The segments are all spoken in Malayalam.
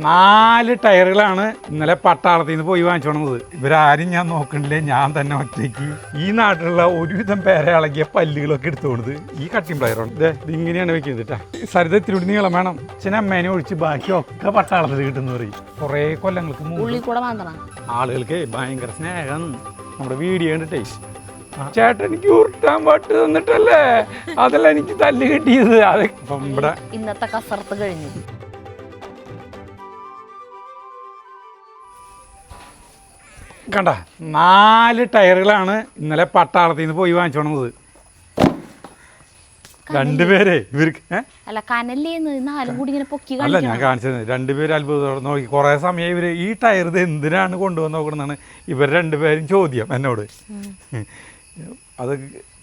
4 ടയറുകളാണ് ഇന്നലെ പട്ടാളത്തിൽ നിന്ന് പോയി വാങ്ങിച്ചോണത്. ഇവരാരും ഞാൻ നോക്കണില്ലേ, ഞാൻ തന്നെ ഒറ്റയ്ക്ക് ഈ നാട്ടിലുള്ള ഒരുവിധം പേരെ ഇളകിയ പല്ലുകളൊക്കെ എടുത്തുകൊണ്ടത് ഈ കട്ടിംഗ് പ്ലയറാണ്. ഇത് ഇങ്ങനെയാണ് വെക്കുന്നത് കേട്ടാ. സരിത ഇത്തിരി നീളം വേണം. അച്ഛനും അമ്മേനെ ഒഴിച്ച് ബാക്കിയൊക്കെ പട്ടാളത്തിൽ കിട്ടുന്ന പറയും. കുറേ കൊല്ലങ്ങൾക്ക് മുമ്പ് ആളുകൾക്ക് ഭയങ്കര സ്നേഹം നമ്മുടെ വീഡിയോ കണ്ടിട്ടേ. ചേട്ടൻ എനിക്ക് ഉരുട്ടാൻ പാട്ട് തന്നിട്ടല്ലേ അതല്ല എനിക്ക് തല്ല് കിട്ടിയത്. അത് ഇപ്പം ഇവിടെ ഇന്നത്തെ കസർത്ത് കഴിഞ്ഞു. കണ്ട 4 ടയറുകളാണ് ഇന്നലെ പട്ടാളത്തിൽ നിന്ന് പോയി വാങ്ങിച്ചോണത്. രണ്ടുപേരെ ഇവർക്ക് അല്ല ഞാൻ കാണിച്ചത്. രണ്ടുപേരും അത്ഭുതത്തോടെ നോക്കി കുറേ സമയം ഇവര് ഈ ടയർ ഇത് എന്തിനാണ് കൊണ്ടുവന്ന് നോക്കണമെന്നാണ് ഇവർ രണ്ടുപേരും ചോദ്യം എന്നോട്. അത്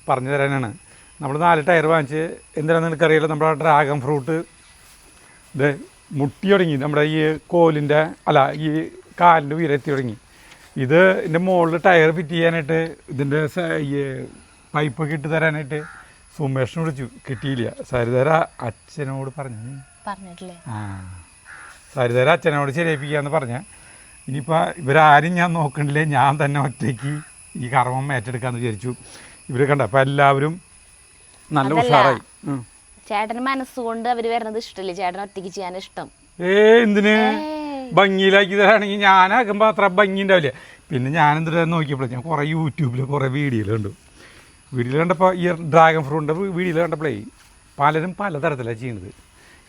പറഞ്ഞു തരാനാണ്. നമ്മൾ 4 ടയർ വാങ്ങിച്ച് എന്തിനാണെന്ന് എനിക്കറിയില്ല. നമ്മുടെ ഡ്രാഗൺ ഫ്രൂട്ട് ഇത് മുട്ടി തുടങ്ങി. നമ്മുടെ ഈ കോലിൻ്റെ ഈ കാലിൻ്റെ ഉയരെത്തി തുടങ്ങി. ഇതിൻ്റെ മുകളിൽ ടയർ ഫിറ്റ് ചെയ്യാനായിട്ട് ഇതിൻ്റെ ഈ പൈപ്പൊക്കെ ഇട്ട് തരാനായിട്ട് സുമേഷിനെ വിളിച്ചു. കിട്ടിയില്ല. സരിതര അച്ഛനോട് പറഞ്ഞിട്ടില്ലേ? സരിതര അച്ഛനോട് ശരിയായിപ്പിക്കാന്ന് പറഞ്ഞ. ഇനിയിപ്പോൾ ഇവരാരും ഞാൻ നോക്കണില്ലേ, ഞാൻ തന്നെ ഒറ്റയ്ക്ക് ഈ കർമ്മം ഏറ്റെടുക്കാന്ന് വിചാരിച്ചു. ഇവർ കണ്ട അപ്പം എല്ലാവരും നല്ല ഉഷാറായി. ചേട്ടന് മനസ്സുകൊണ്ട് അവര് വരുന്നത് ഇഷ്ടമില്ലേ? ചേട്ടൻ ഒറ്റയ്ക്ക് ചെയ്യാൻ ഇഷ്ടം. എന്തിന് ഭംഗിയിലാക്കി തരാണെങ്കിൽ ഞാനാക്കുമ്പോൾ അത്ര ഭംഗി ഉണ്ടാവില്ല. പിന്നെ ഞാനെന്തിനാ നോക്കിയപ്പോൾ ഞാൻ കുറേ യൂട്യൂബിൽ കുറേ വീഡിയോയിൽ കണ്ടു. വീഡിയോയിൽ കണ്ടപ്പോൾ ഈ ഡ്രാഗൺ ഫ്രൂട്ടിൻ്റെ വീഡിയോയിൽ കണ്ടപ്പോഴേ പലരും പലതരത്തിലാണ് ചെയ്യുന്നത്.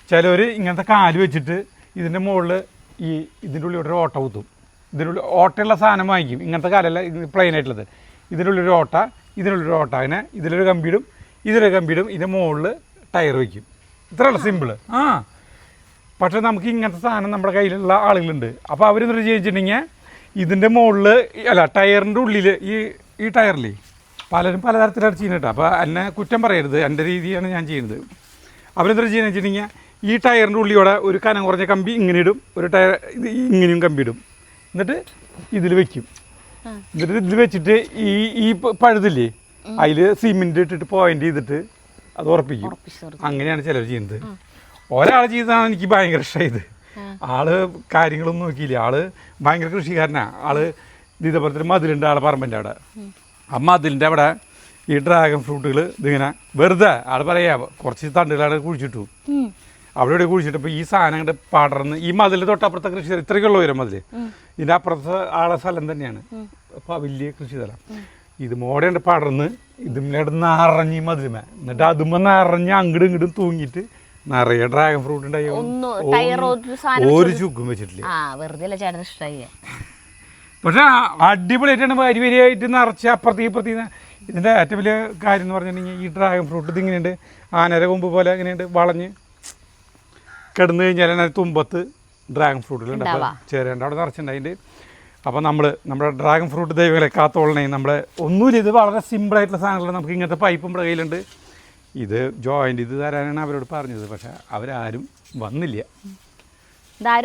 ചിലർ ഇങ്ങനത്തെ കാല് വെച്ചിട്ട് ഇതിൻ്റെ മുകളിൽ ഇതിൻ്റെ ഉള്ളിൽ ഒരു ഓട്ട കുത്തും. ഇതിനുള്ളിൽ ഓട്ടയുള്ള സാധനം വാങ്ങിക്കും. ഇങ്ങനത്തെ കാലല്ല, പ്ലെയിൻ ആയിട്ടുള്ളത്. ഇതിനുള്ളിലൊരു ഓട്ട, ഇതിനുള്ളൊരു ഓട്ട, അങ്ങനെ ഇതിലൊരു കമ്പിയിടും, ഇതിലൊരു കമ്പിയിടും, ഇതിൻ്റെ മുകളിൽ ടയർ വയ്ക്കും. ഇത്രയുള്ള സിമ്പിള്. പക്ഷേ നമുക്ക് ഇങ്ങനത്തെ സാധനം നമ്മുടെ കയ്യിലുള്ള ആളുകളുണ്ട്. അപ്പോൾ അവരെന്തൊരു ചെയ്യിച്ചിട്ടുണ്ടെങ്കിൽ ഇതിൻ്റെ മുകളിൽ ടയറിൻ്റെ ഉള്ളിൽ ഈ ടയറിലേ പലരും പലതരത്തിലാണ് ചെയ്യുന്നത്. അപ്പോൾ എന്നെ കുറ്റം പറയരുത്, എൻ്റെ രീതിയാണ് ഞാൻ ചെയ്യുന്നത്. അവരെന്തൊരു ചെയ്യുന്നത് വെച്ചിട്ടുണ്ടെങ്കിൽ ഈ ടയറിൻ്റെ ഉള്ളിയോടെ ഒരു കനം കുറഞ്ഞ കമ്പി ഇങ്ങനെ ഇടും, ഒരു ടയർ ഇത് ഇങ്ങനെയും കമ്പി ഇടും. എന്നിട്ട് ഇതിൽ വെക്കും. എന്നിട്ട് ഇതിൽ വെച്ചിട്ട് ഈ പഴുതില്ലേ അതിൽ സിമെൻറ്റ് ഇട്ടിട്ട് പോയിൻ്റ് ചെയ്തിട്ട് അത് ഉറപ്പിക്കും. അങ്ങനെയാണ് ചിലർ ചെയ്യുന്നത്. ഒരാൾ ചെയ്തതാണ് എനിക്ക് ഭയങ്കര ഇഷ്ടമായത്. ആള് കാര്യങ്ങളൊന്നും നോക്കിയില്ല. ആള് ഭയങ്കര കൃഷിക്കാരനാണ്. ആള് ഇതേപോലത്തെ മതിലുണ്ട് ആളെ പറമ്പിൻ്റെ അവിടെ. ആ മതിലിൻ്റെ അവിടെ ഈ ഡ്രാഗൺ ഫ്രൂട്ടുകൾ ഇതിങ്ങനെ വെറുതെ ആൾ പറയാ കുറച്ച് തണ്ടുകളവിടെ കുഴിച്ചിട്ടു. അവിടെ ഇവിടെ കുഴിച്ചിട്ടപ്പോൾ ഈ സാധനം അങ്ങോട്ട് പടർന്ന് ഈ മതിൽ തൊട്ടപ്പുറത്തെ കൃഷി സ്ഥലം ഇത്രയ്ക്കുള്ള വരും മതിൽ. ഇതിൻ്റെ അപ്പുറത്തെ ആളെ സ്ഥലം തന്നെയാണ്. അപ്പോൾ വലിയ കൃഷി സ്ഥലം. ഇത് മോടെയുണ്ട് പടർന്ന് ഇതിമ്മേടെ നിറഞ്ഞ് മതിലുമേ. എന്നിട്ട് അതുമ്മ നിറഞ്ഞ് അങ്ങോട്ടും ഇങ്ങോട്ടും തൂങ്ങിയിട്ട് നിറയെ ഡ്രാഗൺ ഫ്രൂട്ട് ഉണ്ടായി. ഒരു ചുക്കും വെച്ചിട്ടില്ല. പക്ഷെ അടിപൊളിയായിട്ടാണ് വരി വരിയായിട്ട് നിറച്ച് അപ്പുറത്തേക്ക് ഇപ്പുറത്തേക്ക്. ഇതിൻ്റെ ഏറ്റവും വലിയ കാര്യം എന്ന് പറഞ്ഞിട്ടുണ്ടെങ്കിൽ ഈ ഡ്രാഗൺ ഫ്രൂട്ട് ഇതിങ്ങനെയുണ്ട് ആനര കൊമ്പ് പോലെ ഇങ്ങനെയുണ്ട് വളഞ്ഞ് കിടന്നു കഴിഞ്ഞാൽ അതിന് തുമ്പത്ത് ഡ്രാഗൺ ഫ്രൂട്ടുകളുണ്ട്. അപ്പോൾ ചേരേണ്ട അവിടെ നിറച്ചിട്ടുണ്ടായിട്ട്. അപ്പോൾ നമ്മുടെ ഡ്രാഗൺ ഫ്രൂട്ട് ദൈവങ്ങളെ കാത്തോളണേ. നമ്മുടെ ഒന്നുമില്ല, ഇത് വളരെ സിമ്പിളായിട്ടുള്ള സാധനങ്ങൾ. നമുക്ക് ഇങ്ങനത്തെ പൈപ്പ് നമ്മുടെ കയ്യിലുണ്ട്. ഇത് ജോയിൻ്റ് ഇത് തരാനാണ് അവരോട് പറഞ്ഞത്. പക്ഷെ അവരാരും വന്നില്ല.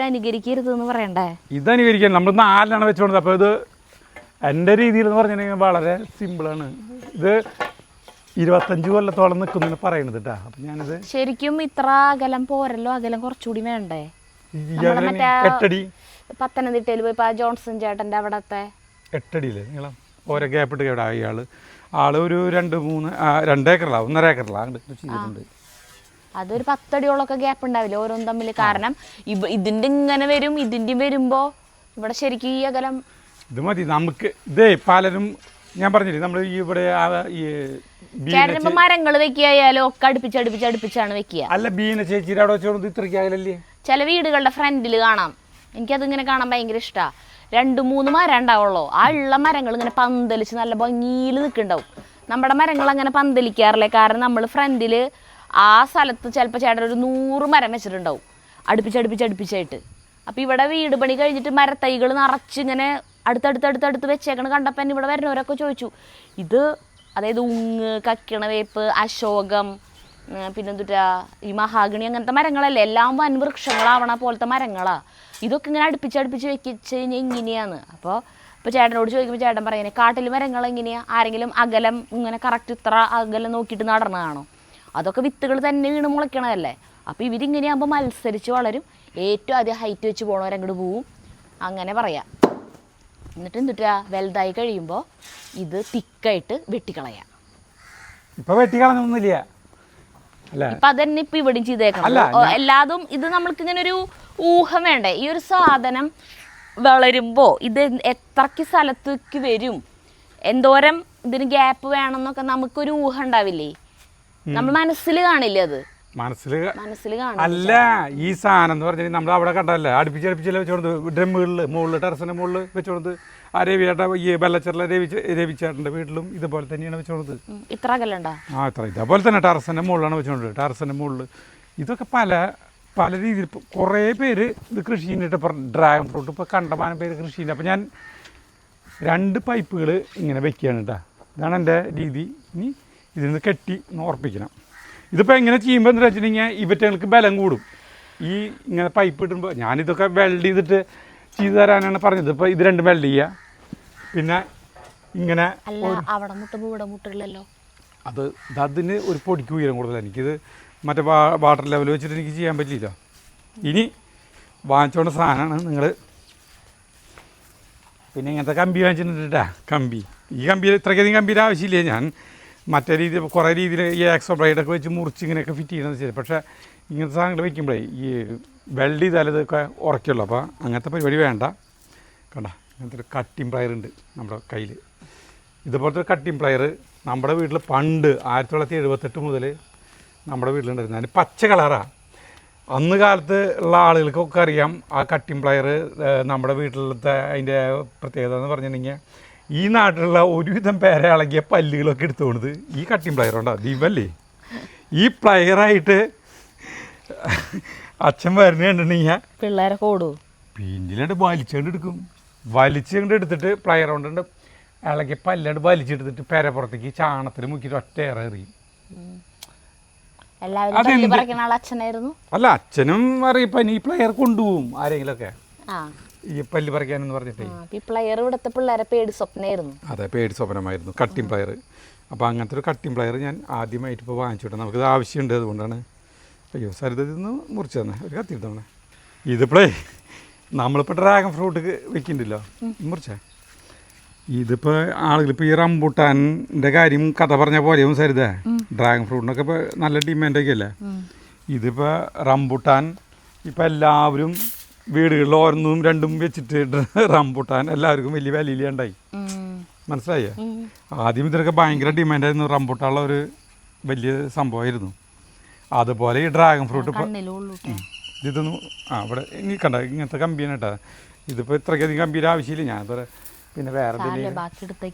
അനുകരിക്കരുതെന്ന് പറയണ്ടേ? ഇത് അനുകരിക്കാൻ നമ്മൾ 4 വെച്ചുകൊണ്ടത്. അപ്പോൾ ഇത് എൻ്റെ രീതിയിൽ എന്ന് പറഞ്ഞിട്ടുണ്ടെങ്കിൽ വളരെ സിമ്പിളാണ്. ഇത് 25 കൊല്ലത്തോളം നിൽക്കുന്നതിന് പറയണത് കേട്ടാ. അപ്പം ഞാനിത് ശരിക്കും ഇത്ര അകലം പോരല്ലോ, അകലം കുറച്ചുകൂടി വേണ്ടേ? 8 അടി. പത്തനംതിട്ടയിൽ പോയി ജോൺസൺ ചേട്ടൻ്റെ അവിടത്തെ 8 അടിയില്ലേ നീളം. ഓരോ ഗ്യാപ്പിട്ട് കേടാ ആള് ഒരു 2 ഏക്കറിലാണ് 1.5 ഏക്കറിലാണ് ചെയ്തിട്ടുണ്ട്. അതൊരു 10 അടിയോളൊക്കെ ഗ്യാപ്പ് ഉണ്ടാവില്ല ഓരോന്നും തമ്മിൽ. കാരണം ഇതിൻ്റെ ഇങ്ങനെ വരും, ഇതിൻ്റെ വരുമ്പോ ഇവിടെ ശരിക്കും ഈ അകലം ഇത് മതി നമുക്ക്. ഇതേ പലരും ഞാൻ പറഞ്ഞില്ലേ നമ്മൾ ഇവിടെ ചേട്ടനിപ്പോ മരങ്ങൾ വെക്കുകയായാലും ഒക്കെ അടുപ്പിച്ചാണ് വെക്കുക. അല്ല ബീന ചേച്ചിയുടെ അവിടെ വെച്ചോണ്ട് ഇത്രയ്ക്ക് അകലല്ലേ? ചില വീടുകളുടെ ഫ്രണ്ടിൽ കാണാം. എനിക്കതിങ്ങനെ കാണാൻ ഭയങ്കര ഇഷ്ടമാണ്. 2-3 മരം ഉണ്ടാവുള്ളൂ. ആ ഉള്ള മരങ്ങൾ ഇങ്ങനെ പന്തലിച്ച് നല്ല ഭംഗിയിൽ നിൽക്കുന്നുണ്ടാവും. നമ്മുടെ മരങ്ങൾ അങ്ങനെ പന്തലിക്കാറില്ലേ. കാരണം നമ്മൾ ഫ്രണ്ടിൽ ആ സ്ഥലത്ത് ചിലപ്പോൾ ചേട്ടൻ ഒരു 100 മരം വെച്ചിട്ടുണ്ടാവും അടുപ്പിച്ചായിട്ട്. അപ്പോൾ ഇവിടെ വീട് പണി കഴിഞ്ഞിട്ട് മരത്തൈകൾ നിറച്ചിങ്ങനെ അടുത്തടുത്ത് വെച്ചേക്കണം കണ്ടപ്പോൾ ഇവിടെ വരുന്നവരൊക്കെ ചോദിച്ചു, ഇത് അതായത് ഉങ്ങ്, കക്കിണവേപ്പ്, അശോകം, പിന്നെന്തുട്ടാ ഈ മഹാഗണി അങ്ങനത്തെ മരങ്ങളല്ലേ, എല്ലാം വൻ വൃക്ഷങ്ങളാവണ പോലത്തെ മരങ്ങളാണ്. ഇതൊക്കെ ഇങ്ങനെ അടുപ്പിച്ച് വെച്ച് കഴിഞ്ഞാൽ ഇങ്ങനെയാണ്. അപ്പോൾ ചേട്ടനോട് ചോദിക്കുമ്പോൾ ചേട്ടൻ പറയുന്നത് കാട്ടിൽ മരങ്ങൾ എങ്ങനെയാണ്? ആരെങ്കിലും അകലം ഇങ്ങനെ കറക്റ്റ് ഇത്ര അകലം നോക്കിയിട്ട് നടണതാണോ? അതൊക്കെ വിത്തുകൾ തന്നെ വീണ് മുളയ്ക്കണതല്ലേ. അപ്പോൾ ഇവരിങ്ങനെയാകുമ്പോൾ മത്സരിച്ച് വളരും. ഏറ്റവും ആദ്യം ഹൈറ്റ് വെച്ച് പോണവരങ്ങോട്ട് പോവും, അങ്ങനെ പറയാം. എന്നിട്ട് എന്തിട്ടാ വലുതായി കഴിയുമ്പോൾ ഇത് തിക്കായിട്ട് വെട്ടിക്കളയാം. ഇപ്പൊ വെട്ടിക്കളഞ്ഞൊന്നുമില്ല അല്ലേ? ഇപ്പൊ അതന്നെ ഇപ്പൊ ഇവിടെയും ചെയ്തേക്കണം. എല്ലാതും ഇത് നമ്മൾക്ക് ഇങ്ങനെ ഒരു ഊഹം വേണ്ടേ? ഈ ഒരു സാധനം വളരുമ്പോ ഇത് എത്രക്ക് സ്ഥലത്തേക്ക് വരും, എന്തോരം ഇതിന് ഗ്യാപ്പ് വേണം എന്നൊക്കെ നമുക്കൊരു ഊഹം ഉണ്ടാവില്ലേ? നമ്മൾ മനസ്സിൽ കാണില്ലേ? അത് മനസ്സിൽ കാണും. അല്ല, ഈ സാധനം എന്ന് പറഞ്ഞാൽ നമ്മൾ അവിടെ കണ്ടല്ലേ അടുപ്പിച്ചല്ലേ വെച്ചോണ്ട് ഡ്രമ്മുകളിൽ മുകളിൽ ടെറസിന്റെ മുകളിൽ വെച്ചോണ്ട് ആ രവിചേട്ട ഈ വെള്ളച്ചെറിലെ രവിചേട്ടൻ്റെ വീട്ടിലും ഇതുപോലെ തന്നെയാണ് വെച്ചോണ്ടത്. ഇത്ര അകലുണ്ടോ? ആ ഇത്ര ഇതേപോലെ തന്നെ ടെറസിന്റെ മുകളിലാണ് വെച്ചോണ്ട്. ടെറസിന്റെ മുകളിൽ ഇതൊക്കെ പല രീതിയിൽ കുറേ പേര് ഇത് കൃഷി ചെയ്യുന്നിട്ട്. ഇപ്പം ഡ്രാഗൺ ഫ്രൂട്ട് ഇപ്പോൾ കണ്ടമാനം പേര് കൃഷി ചെയ്യുന്നത്. അപ്പം ഞാൻ 2 പൈപ്പുകൾ ഇങ്ങനെ വെക്കുകയാണ് കേട്ടോ. ഇതാണ് എൻ്റെ രീതി. ഇനി ഇതിൽ നിന്ന് കെട്ടി ഉറപ്പിക്കണം. ഇതിപ്പോൾ എങ്ങനെ ചെയ്യുമ്പോൾ എന്താ വെച്ചിട്ടുണ്ടെങ്കിൽ ഇവറ്റകൾക്ക് ബലം കൂടും. ഈ ഇങ്ങനെ പൈപ്പ് ഇടുമ്പോൾ ഞാനിതൊക്കെ വെൽഡ് ചെയ്തിട്ട് ചെയ്തു തരാനാണ് പറഞ്ഞത്. ഇപ്പോൾ ഇത് 2 വെൽഡ് ചെയ്യുക, പിന്നെ ഇങ്ങനെ അവിടെ മുട്ടുമ്പോൾ ഇവിടെ മുട്ടില്ലല്ലോ. അതിന് ഒരു പൊടിക്ക് ഉയരം കൂടുതലാണ്. എനിക്കിത് മറ്റേ വാട്ടർ ലെവൽ വെച്ചിട്ട് എനിക്ക് ചെയ്യാൻ പറ്റില്ല. ഇനി വാങ്ങിച്ചോണ്ട സാധനമാണ് നിങ്ങൾ. പിന്നെ ഇങ്ങനത്തെ കമ്പി വാങ്ങിച്ചിട്ടുണ്ടാ, കമ്പി. ഈ കമ്പിയിൽ ഇത്രയ്ക്കധികം കമ്പിയുടെ ആവശ്യമില്ല. ഞാൻ മറ്റേ രീതിയിൽ കുറേ രീതിയിൽ ഈ ആക്സോ ബ്ലൈഡൊക്കെ വെച്ച് മുറിച്ച് ഇങ്ങനെയൊക്കെ ഫിറ്റ് ചെയ്യുന്നത് ശരി. പക്ഷേ ഇങ്ങനത്തെ സാധനങ്ങൾ വയ്ക്കുമ്പോഴേ ഈ വെൽഡ് ചെയ്താൽ ഇതൊക്കെ ഉറക്കുള്ളൂ. അപ്പോൾ അങ്ങനത്തെ പരിപാടി വേണ്ട. കണ്ട ഇങ്ങനത്തെ ഒരു കട്ടിങ് പ്ലയർ ഉണ്ട് നമ്മുടെ കയ്യിൽ. ഇതുപോലത്തെ ഒരു കട്ടിങ് പ്ലയർ നമ്മുടെ വീട്ടിൽ പണ്ട് 1978 മുതൽ നമ്മുടെ വീട്ടിലുണ്ടായിരുന്നു. അതിന് പച്ച കളറാണ്. അന്ന് കാലത്ത് ഉള്ള ആളുകൾക്കൊക്കെ അറിയാം ആ കട്ടിങ് പ്ലയർ നമ്മുടെ വീട്ടിലത്തെ അതിൻ്റെ പ്രത്യേകത എന്ന് പറഞ്ഞിട്ടുണ്ടെങ്കിൽ ഈ നാട്ടിലുള്ള ഒരുവിധം പേരെ ഇളകിയ പല്ലുകളൊക്കെ എടുത്തുകൊണ്ടത് ഈ കട്ടിങ് പ്ലയർ ഉണ്ടോ ദീപല്ലേ. ഈ പ്ലയറായിട്ട് അച്ഛൻ വരുന്ന കണ്ടിട്ടുണ്ടെങ്കിൽ പിള്ളേരൊക്കെ ഓടും, പിന്നിലാണ്ട് വലിച്ചുകൊണ്ട് എടുക്കും. വലിച്ചുകൊണ്ട് എടുത്തിട്ട് പ്ലയർ കൊണ്ടുണ്ട് ഇളകിയ പല്ലാണ്ട് വലിച്ചെടുത്തിട്ട് പേരപ്പുറത്തേക്ക് ചാണത്തിൽ മുക്കിയിട്ട് ഒറ്റ ഏറെ എറിയും. അച്ഛനായിരുന്നു. അല്ല, അച്ഛനും അറിയിപ്പം ഈ പ്ലെയർ കൊണ്ടുപോകും ആരെങ്കിലൊക്കെ ഈ പല്ല് പറിക്കാനെന്ന് പറഞ്ഞിട്ടേ. പ്ലെയർ ഇവിടുത്തെ പിള്ളേരെ പേടി സ്വപ്നമായിരുന്നു. അതെ, പേടി സ്വപ്നമായിരുന്നു കട്ടിങ് പ്ലെയർ. അപ്പോൾ അങ്ങനത്തെ ഒരു കട്ടിങ് പ്ലെയർ ഞാൻ ആദ്യമായിട്ട് ഇപ്പോൾ വാങ്ങിച്ചോട്ടെ. നമുക്കിത് ആവശ്യമുണ്ട്, അതുകൊണ്ടാണ്. അയ്യോ സരിതന്ന് മുറിച്ച് തന്നെ ഒരു കത്തി എടുത്തോണേ. ഇതിപ്പോഴേ നമ്മളിപ്പോൾ ഡ്രാഗൺ ഫ്രൂട്ട് വെക്കുന്നുണ്ടല്ലോ, മുറിച്ചേ. ഇതിപ്പോൾ ആളുകളിപ്പോൾ ഈ റംബൂട്ടാൻ്റെ കാര്യം കഥ പറഞ്ഞ പോലെയും സരിത, ഡ്രാഗൺ ഫ്രൂട്ടിനൊക്കെ ഇപ്പോൾ നല്ല ഡിമാൻഡൊക്കെ അല്ലേ. ഇതിപ്പോൾ റംബൂട്ടാൻ ഇപ്പം എല്ലാവരും വീടുകളിൽ ഓരോന്നും 2ഉം വെച്ചിട്ട് റംബൂട്ടാൻ എല്ലാവർക്കും വലിയ വിലയിലുണ്ടായി. മനസ്സിലായേ? ആദ്യം ഇതിനൊക്കെ ഭയങ്കര ഡിമാൻഡായിരുന്നു. റംബൂട്ടാനുള്ള ഒരു വലിയ സംഭവമായിരുന്നു. അതുപോലെ ഈ ഡ്രാഗൺ ഫ്രൂട്ട് ഇപ്പോൾ ഇതൊന്നും ഇവിടെ ഇനി കണ്ട ഇങ്ങനത്തെ കമ്പിയാണ് കേട്ടോ. ഇതിപ്പോൾ ഇത്രയ്ക്കധികം കമ്പിയുടെ ആവശ്യമില്ല. ഞാൻ പറയാം പിന്നെ വേറെ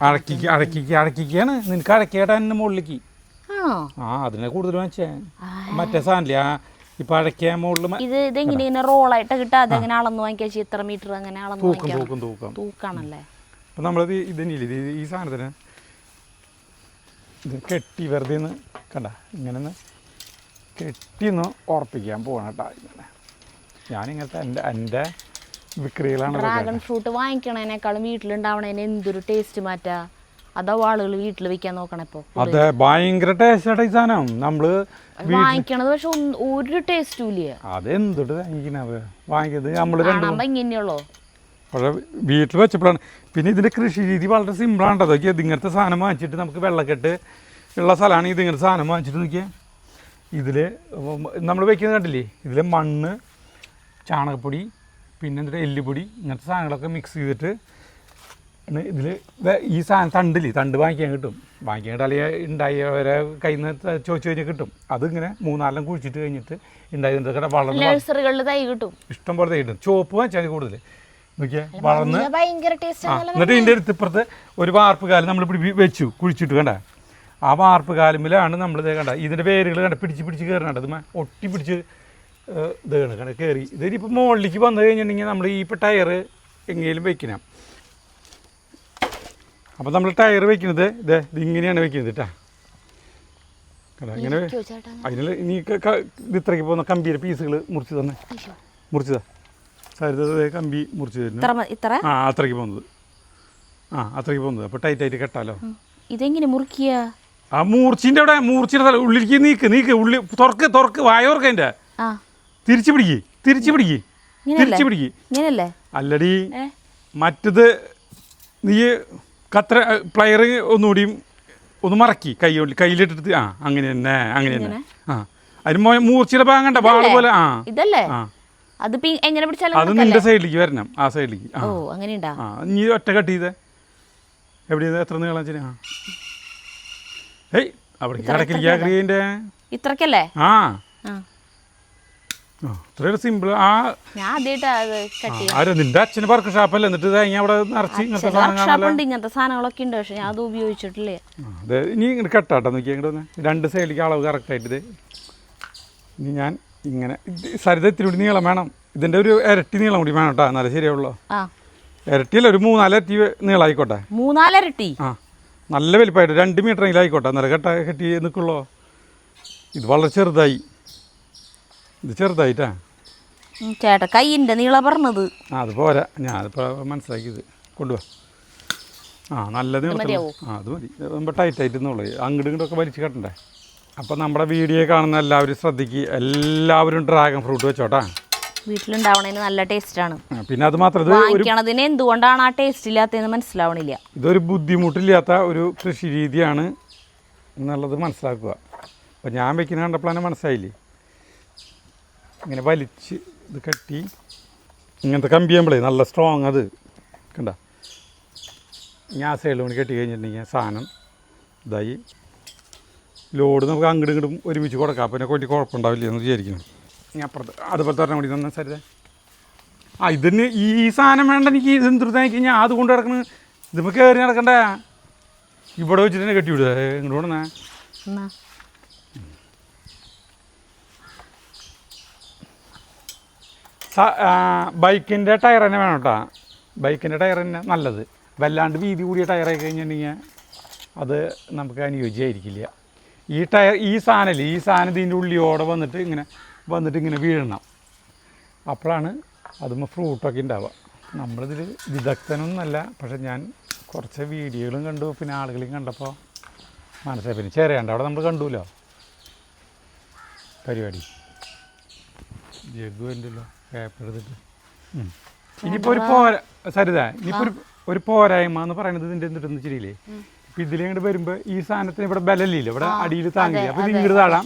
അടക്കിക്കാണ് നിനക്ക് അടക്കിയേട്ടാ എന്നെ മുകളിലേക്ക്. അതിനെ കൂടുതൽ വാങ്ങിച്ചേ മറ്റേ സാധനല്ലേ ഇപ്പൊ അടക്കിയ മുകളിൽ റോളായിട്ട് കിട്ടാതെ എത്ര മീറ്റർ അങ്ങനെ തൂക്കാണല്ലേ. അപ്പൊ നമ്മളത് ഇതന്നെയില്ലേ ഈ സാധനത്തിന് ഇത് കെട്ടി വെറുതെ കണ്ട ഇങ്ങനെ കെട്ടിന്ന് ഉറപ്പിക്കാൻ പോകണം കേട്ടോ. ഇങ്ങനെ ഞാനിങ്ങനത്തെ എൻ്റെ വിക്രികളാണ്. ഡ്രാഗൺ ഫ്രൂട്ട് വാങ്ങിക്കണേനേക്കാളും വീട്ടിലുണ്ടാവണേന് എന്തൊരു ടേസ്റ്റ് മാറ്റാ. അതോ ആളുകൾ വീട്ടിൽ വെക്കാൻ നോക്കണം ഇപ്പൊ. അതെ, ഭയങ്കര ടേസ്റ്റ് ഈ സാധനം നമ്മള് വാങ്ങിക്കണത്. പക്ഷെ ഒരു ടേസ്റ്റും ഇല്ല. അതെന്തൊട്ട് വാങ്ങിക്കുന്നത് നമ്മള് ഇങ്ങനെയുള്ളൂ. പക്ഷെ വീട്ടിൽ വെച്ചപ്പോഴാണ്. പിന്നെ ഇതിന്റെ കൃഷി രീതി വളരെ സിമ്പിളാണ്. അതൊക്കെ ഇതിങ്ങനത്തെ സാധനം വാങ്ങിച്ചിട്ട് നമുക്ക് വെള്ളക്കെട്ട് ഉള്ള സ്ഥലമാണ്. ഇതിങ്ങനത്തെ സാധനം വാങ്ങിച്ചിട്ട് നോക്കിയാൽ ഇതില് നമ്മൾ വെക്കുന്നത് കണ്ടില്ലേ, ഇതില് മണ്ണ്, ചാണകപ്പൊടി, പിന്നെ എന്നിട്ട് എല്ലുപൊടി ഇങ്ങനത്തെ സാധനങ്ങളൊക്കെ മിക്സ് ചെയ്തിട്ട് ഇതിൽ ഈ സാധനം തണ്ട് വാങ്ങിക്കാൻ കിട്ടും. വാങ്ങിക്കാൻ അല്ലെങ്കിൽ ഉണ്ടായവരെ കയ്യിൽ നിന്ന് ചോദിച്ചു കഴിഞ്ഞാൽ കിട്ടും. അതിങ്ങനെ 3-4 കുഴിച്ചിട്ട് കഴിഞ്ഞിട്ട് ഉണ്ടായതിൻ്റെ വളർന്ന് തൈ കിട്ടും. ഇഷ്ടം പോലെ തൈ കിട്ടും. ചുവപ്പ് വാങ്ങിച്ചാൽ കൂടുതൽ നോക്കിയാൽ വളർന്ന്. എന്നിട്ട് ഇതിൻ്റെ അടുത്തിപ്പുറത്ത് ഒരു വാർപ്പ് കാലം നമ്മൾ വെച്ചു കുഴിച്ചിട്ട് കണ്ട. ആ വാർപ്പ് കാലുമിലാണ് നമ്മളിത് കണ്ട ഇതിൻ്റെ വേരുകൾ കണ്ട പിടിച്ച് കയറണ. ഇത് ഒട്ടി പിടിച്ച് ഇതാണ് കണ്ട കയറി. ഇതിനിപ്പോൾ മുകളിലേക്ക് വന്നു കഴിഞ്ഞിട്ടുണ്ടെങ്കിൽ നമ്മൾ ഈ ഇപ്പോൾ ടയർ എങ്ങനെയും വെക്കണം. അപ്പോൾ നമ്മൾ ടയർ വെക്കുന്നത് ഇതിങ്ങനെയാണ് വെക്കുന്നത് കേട്ടോ. കേട്ടോ ഇങ്ങനെ അതിനുള്ള ഇനി ഇത് ഇത്രയ്ക്ക് പോകുന്ന കമ്പിയുടെ പീസുകൾ മുറിച്ചതാ സരിത കമ്പി മുറിച്ച് തരുന്നു. അത്രയ്ക്ക് പോകുന്നത് അത്രയ്ക്ക് പോകുന്നത്. അപ്പോൾ ടൈറ്റായിട്ട് കെട്ടാലോ. ഇതെങ്ങനെ മുറിക്കുക? ആ മൂർച്ചിൻ്റെ അവിടെ മൂർച്ചിയുടെ ഉള്ളിലേക്ക് നീക്ക് ഉള്ളി തുറക്ക് വായോർക്ക് അതിൻ്റെ തിരിച്ചു പിടിക്ക് തിരിച്ചു പിടിക്ക്. ഇങ്ങനെയല്ലേ? അല്ലടി, മറ്റത് നീ കത്ര പ്ലയർ ഒന്നുകൂടിയും ഒന്ന് മറക്കി കയ്യിലിട്ടിട്ട്. ആ അങ്ങനെ തന്നെ, അങ്ങനെ തന്നെ. ആ അതിന് മൂർച്ചയുടെ ഭാഗം കണ്ട വാള് പോലെ. ആ ഇതല്ലേ? അത് എങ്ങനെ പിടിച്ചാലും അത് നിന്റെ സൈഡിലേക്ക് വരണം, ആ സൈഡിലേക്ക്. ഓ അങ്ങനെയുണ്ടാ? ആ നീ ഒറ്റ കട്ട് ചെയ്തേ. എവിടെ എത്ര നീളം വെച്ചാൽ? ആ ഏയ് അവിടെ കിടക്കില്ലേ ഇത്രക്കല്ലേ? ആ ഇത്രയൊരു സിമ്പിൾ. ആ നിന്റെ അച്ഛന് വർക്ക് ഷാപ്പല്ലേ, എന്നിട്ട് തേങ്ങ അവിടെ നിറച്ച് ഇങ്ങനത്തെ സാധനങ്ങളൊക്കെ ഉണ്ട്, പക്ഷെ ഞാൻ അത് ഉപയോഗിച്ചിട്ടില്ലേ. അതെ, ഇനി ഇങ്ങോട്ട് കെട്ടാട്ടോ, നോക്കി ഇങ്ങോട്ട് വന്ന് 2 സൈഡിലേക്ക് അളവ് കറക്റ്റായിട്ട്. ഇത് ഇനി ഞാൻ ഇങ്ങനെ സരിത ഇത്തിരി കൂടി നീളം വേണം, ഇതിൻ്റെ ഒരു ഇരട്ടി നീളം കൂടി വേണം കേട്ടോ, എന്നാലേ ശരിയാവുള്ളൂ. ഇരട്ടിയല്ല, ഒരു 3-4 ഇരട്ടി നീളമായിക്കോട്ടെ. 3-4 ഇരട്ടി? ആ നല്ല വലിപ്പമായിട്ട് 2 മീറ്ററെങ്കിലും ആയിക്കോട്ടെ, എന്നാലേ കെട്ടി നിൽക്കുള്ളൂ. ഇത് വളരെ ചെറുതായി, ഇത് ചെറുതായിട്ടാ ചേട്ടാ കൈയിൻ്റെ നീള പറഞ്ഞത്. അത് പോരാ, ഞാനിപ്പോൾ മനസ്സിലാക്കിയത്. കൊണ്ടുപോവാ. ആ നല്ല നീളത്തിൽ. ആ അത് മതി, നമ്മൾ ടൈറ്റായിട്ട് എന്നുള്ളത്. അങ്ങോട്ടും ഇങ്ങോട്ടൊക്കെ വലിച്ച് കെട്ടണ്ടേ. അപ്പോൾ നമ്മുടെ വീഡിയോ കാണുന്ന എല്ലാവരും ശ്രദ്ധിക്കുക, എല്ലാവരും ഡ്രാഗൺ ഫ്രൂട്ട് വെച്ചോട്ടാ. വീട്ടിലുണ്ടാവണതിന് നല്ല ടേസ്റ്റാണ്. പിന്നെ അത് മാത്രം വാങ്ങിക്കണതിന് എന്തുകൊണ്ടാണ് ആ ടേസ്റ്റ് ഇല്ലാത്തതെന്ന് മനസ്സിലാവണില്ല. ഇതൊരു ബുദ്ധിമുട്ടില്ലാത്ത ഒരു കൃഷി രീതിയാണ് എന്നുള്ളത് മനസ്സിലാക്കുക. അപ്പോൾ ഞാൻ വെക്കുന്ന കണ്ടപ്പോഴാണ് മനസ്സിലായില്ലേ. ഇങ്ങനെ വലിച്ച് ഇത് കെട്ടി ഇങ്ങനത്തെ കമ്പി ചെയ്യുമ്പോഴേ നല്ല സ്ട്രോങ്. അത് കണ്ട ഞാൻ സൈഡിൽ കൊണ്ട് കെട്ടി കഴിഞ്ഞിട്ടുണ്ടെങ്കിൽ സാധനം ഇതായി ലോഡ് നമുക്ക് അങ്ങോട്ടും ഇങ്ങോട്ടും ഒരുമിച്ച് കൊടുക്കാം. പിന്നെ കൊല്ലി കുഴപ്പമുണ്ടാവില്ല എന്ന് വിചാരിക്കണം. ഞാൻ അപ്പുറത്ത് അതുപോലെ പറഞ്ഞാൽ മതി തന്നെ സരിത. ആ ഇതിന് ഈ സാധനം വേണ്ട എനിക്ക്. ഇത് എന്തിനാക്കി ഞാൻ അത് കൊണ്ട് കിടക്കുന്നത്, ഇതിപ്പോൾ കയറി നടക്കണ്ടേ. ഇവിടെ വെച്ചിട്ട് തന്നെ കെട്ടി വിടുക. ഇങ്ങോട്ട് കൊണ്ടുവന്നേ. ബൈക്കിൻ്റെ ടയർ തന്നെ വേണം കേട്ടോ. ബൈക്കിൻ്റെ ടയർ തന്നെ നല്ലത്. വല്ലാണ്ട് വീതി കൂടിയ ടയറായി കഴിഞ്ഞിട്ടുണ്ടെങ്കിൽ അത് നമുക്ക് അനുയോജ്യമായിരിക്കില്ല. ഈ സാധനം ഇതിൻ്റെ ഉള്ളിയോടെ വന്നിട്ട് ഇങ്ങനെ വീഴണം. അപ്പോഴാണ് അതുമ്പോൾ ഫ്രൂട്ടൊക്കെ ഉണ്ടാവുക. നമ്മളിതിൽ വിദഗ്ധനൊന്നുമല്ല, പക്ഷെ ഞാൻ കുറച്ച് വീഡിയോകളും കണ്ടു, പിന്നെ ആളുകളെയും കണ്ടപ്പോൾ മനസ്സിലായി. പിന്നെ ചെറിയാണ്ട് അവിടെ നമ്മൾ കണ്ടുല്ലോ പരിപാടി. ജഗ്ഗു ഉണ്ടല്ലോ പേപ്പർ എടുത്തിട്ട്. ഇനിയിപ്പോൾ ഒരു സരിത, ഇനിയിപ്പോൾ ഒരു പോരായ്മ എന്ന് പറയുന്നത് ഇതിൻ്റെ എന്തിട്ടെന്ന് വെച്ചില്ലേ, ഇപ്പം ഇതിലേങ്ങോട്ട് വരുമ്പോൾ ഈ സാധനത്തിന് ഇവിടെ ബലമില്ല, ഇവിടെ അടിയിൽ താങ്ങില്ല. അപ്പോൾ ഇത് ഇങ്ങോട്ട് താഴാം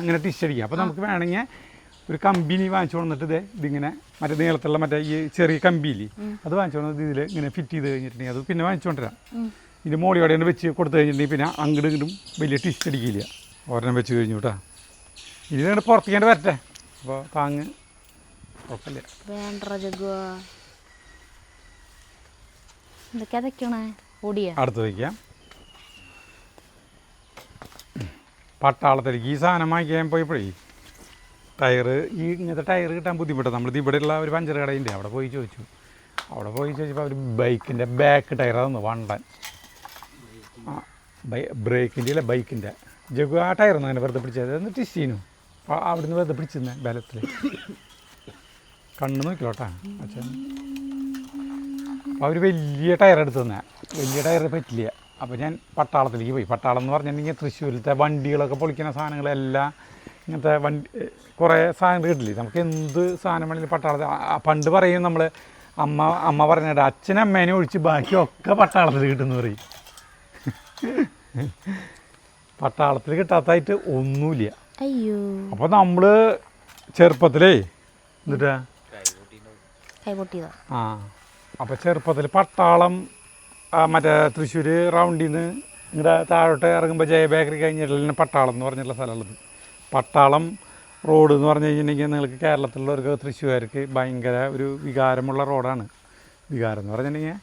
ഇങ്ങനെ ടിഷടിക്കാം. അപ്പോൾ നമുക്ക് വേണമെങ്കിൽ ഒരു കമ്പനി വാങ്ങിച്ചു കൊണ്ടിട്ട് ഇതിങ്ങനെ മറ്റേ നീളത്തുള്ള മറ്റേ ഈ ചെറിയ കമ്പിയില്ലേ, അത് വാങ്ങിച്ചു കൊണ്ടത് ഇതിൽ ഇങ്ങനെ ഫിറ്റ് ചെയ്ത് കഴിഞ്ഞിട്ടുണ്ടെങ്കിൽ അത് പിന്നെ വാങ്ങിച്ചുകൊണ്ടിരാം. ഇതിൻ്റെ മോളിയോടെ വെച്ച് കൊടുത്തു കഴിഞ്ഞിട്ടുണ്ടെങ്കിൽ പിന്നെ അങ്ങോട്ടും ഇങ്ങോട്ടും വലിയ ടിഷടിക്കില്ല. ഒരെണ്ണം വെച്ച് കഴിഞ്ഞു കേട്ടോ. ഇതിങ്ങനെ പുറത്തേക്കാണ്ട് വരട്ടെ. അപ്പോൾ താങ്ങ് കുഴപ്പമില്ല. അടുത്ത് വയ്ക്കാം. പട്ടാളത്തിലേക്ക് ഈ സാധനം വാങ്ങിക്കാൻ പോയപ്പോഴേ ഇങ്ങനത്തെ ടയർ കിട്ടാൻ ബുദ്ധിമുട്ടാണ്. നമ്മളിത് ഇവിടെയുള്ള ഒരു പഞ്ചർ കടയുണ്ട്, അവിടെ പോയി ചോദിച്ചപ്പോൾ അവർ ബൈക്കിൻ്റെ ബാക്ക് ടയർ അതൊന്ന് വണ്ടാൻ. ബ്രേക്കിൻ്റെ അല്ല ബൈക്കിൻ്റെ. ജഗു ആ ടയറൊന്നും അങ്ങനെ വെറുതെ പിടിച്ചത് എന്നിട്ട് ടിസ്റ്റീനു അവിടുന്ന് വെറുതെ പിടിച്ചിരുന്നേ ബലത്തിൽ. കണ്ണ് നോക്കിലോട്ടാ അച്ഛൻ. അപ്പോൾ അവർ വലിയ ടയർ എടുത്ത് തന്നെ, വലിയ ടയർ പറ്റില്ല. അപ്പോൾ ഞാൻ പട്ടാളത്തിലേക്ക് പോയി. പട്ടാളം എന്ന് പറഞ്ഞിട്ടുണ്ടെങ്കിൽ തൃശ്ശൂരിലത്തെ വണ്ടികളൊക്കെ പൊളിക്കുന്ന സാധനങ്ങളെല്ലാം ഇങ്ങനത്തെ കുറേ സാധനങ്ങൾ കിട്ടില്ലേ. നമുക്ക് എന്ത് സാധനം വേണമെങ്കിലും പട്ടാളത്തിൽ. പണ്ട് പറയും നമ്മൾ അമ്മ പറഞ്ഞിട്ട് അച്ഛനമ്മേനെ ഒഴിച്ച് ബാക്കിയൊക്കെ പട്ടാളത്തിൽ കിട്ടുമെന്ന് പറയും. പട്ടാളത്തിൽ കിട്ടാത്തതായിട്ട് ഒന്നുമില്ല. അപ്പോൾ നമ്മൾ ചെറുപ്പത്തിലേ എന്നിട്ടാ അപ്പോൾ ചെറുപ്പത്തിൽ പട്ടാളം മറ്റേ തൃശ്ശൂർ റൗണ്ടിൽ നിന്ന് ഇങ്ങടെ താഴോട്ട് ഇറങ്ങുമ്പോൾ ജയ ബേക്കറി കഴിഞ്ഞിട്ടുള്ള പട്ടാളം എന്ന് പറഞ്ഞിട്ടുള്ള സ്ഥലമുള്ളത്. പട്ടാളം റോഡ് എന്ന് പറഞ്ഞു കഴിഞ്ഞിട്ടുണ്ടെങ്കിൽ നിങ്ങൾക്ക് കേരളത്തിലുള്ളവർക്ക് തൃശ്ശൂർക്ക് ഭയങ്കര ഒരു വികാരമുള്ള റോഡാണ്. വികാരം എന്ന് പറഞ്ഞിട്ടുണ്ടെങ്കിൽ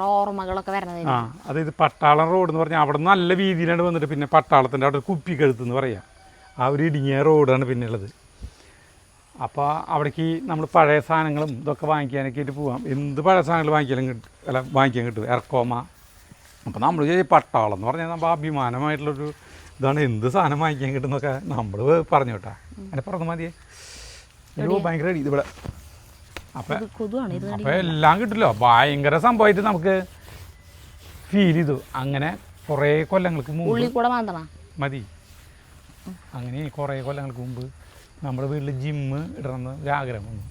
ഓർമ്മകളൊക്കെ വരുന്നത്. അതായത് പട്ടാളം റോഡ് എന്ന് പറഞ്ഞാൽ അവിടെ നല്ല വീതിയിലാണ് വന്നിട്ട് പിന്നെ പട്ടാളത്തിൻ്റെ അവിടെ കുപ്പിക്കഴുത്ത് എന്ന് പറയാം. ആ ഒരു ഇടുങ്ങിയ റോഡാണ് പിന്നെ ഉള്ളത്. അപ്പോൾ അവിടേക്ക് നമ്മൾ പഴയ സാധനങ്ങളും ഇതൊക്കെ വാങ്ങിക്കാനൊക്കെ ആയിട്ട് പോവാം. എന്ത് പഴയ സാധനങ്ങൾ വാങ്ങിക്കാൻ കിട്ടും ഇറക്കോമ. അപ്പോൾ നമ്മൾ പട്ടാളം എന്ന് പറഞ്ഞാൽ നമ്മൾ അഭിമാനമായിട്ടുള്ളൊരു ഇതാണ്. എന്ത് സാധനം വാങ്ങിക്കാൻ കിട്ടുന്നൊക്കെ നമ്മൾ പറഞ്ഞു കേട്ടാ. അതിനെ പറഞ്ഞു മതിയേ. ഭയങ്കര ഇതിവിടെ അപ്പോൾ എല്ലാം കിട്ടില്ലോ. ഭയങ്കര സംഭവമായിട്ട് നമുക്ക് ഫീൽ ചെയ്തു. അങ്ങനെ കുറേ കൊല്ലങ്ങൾക്ക് മുമ്പ് മതി. അങ്ങനെ കുറേ കൊല്ലങ്ങൾക്ക് മുമ്പ് നമ്മുടെ വീട്ടിൽ ജിമ്മ് ഇടണമെന്ന് ഒരാഗ്രഹം വന്നു.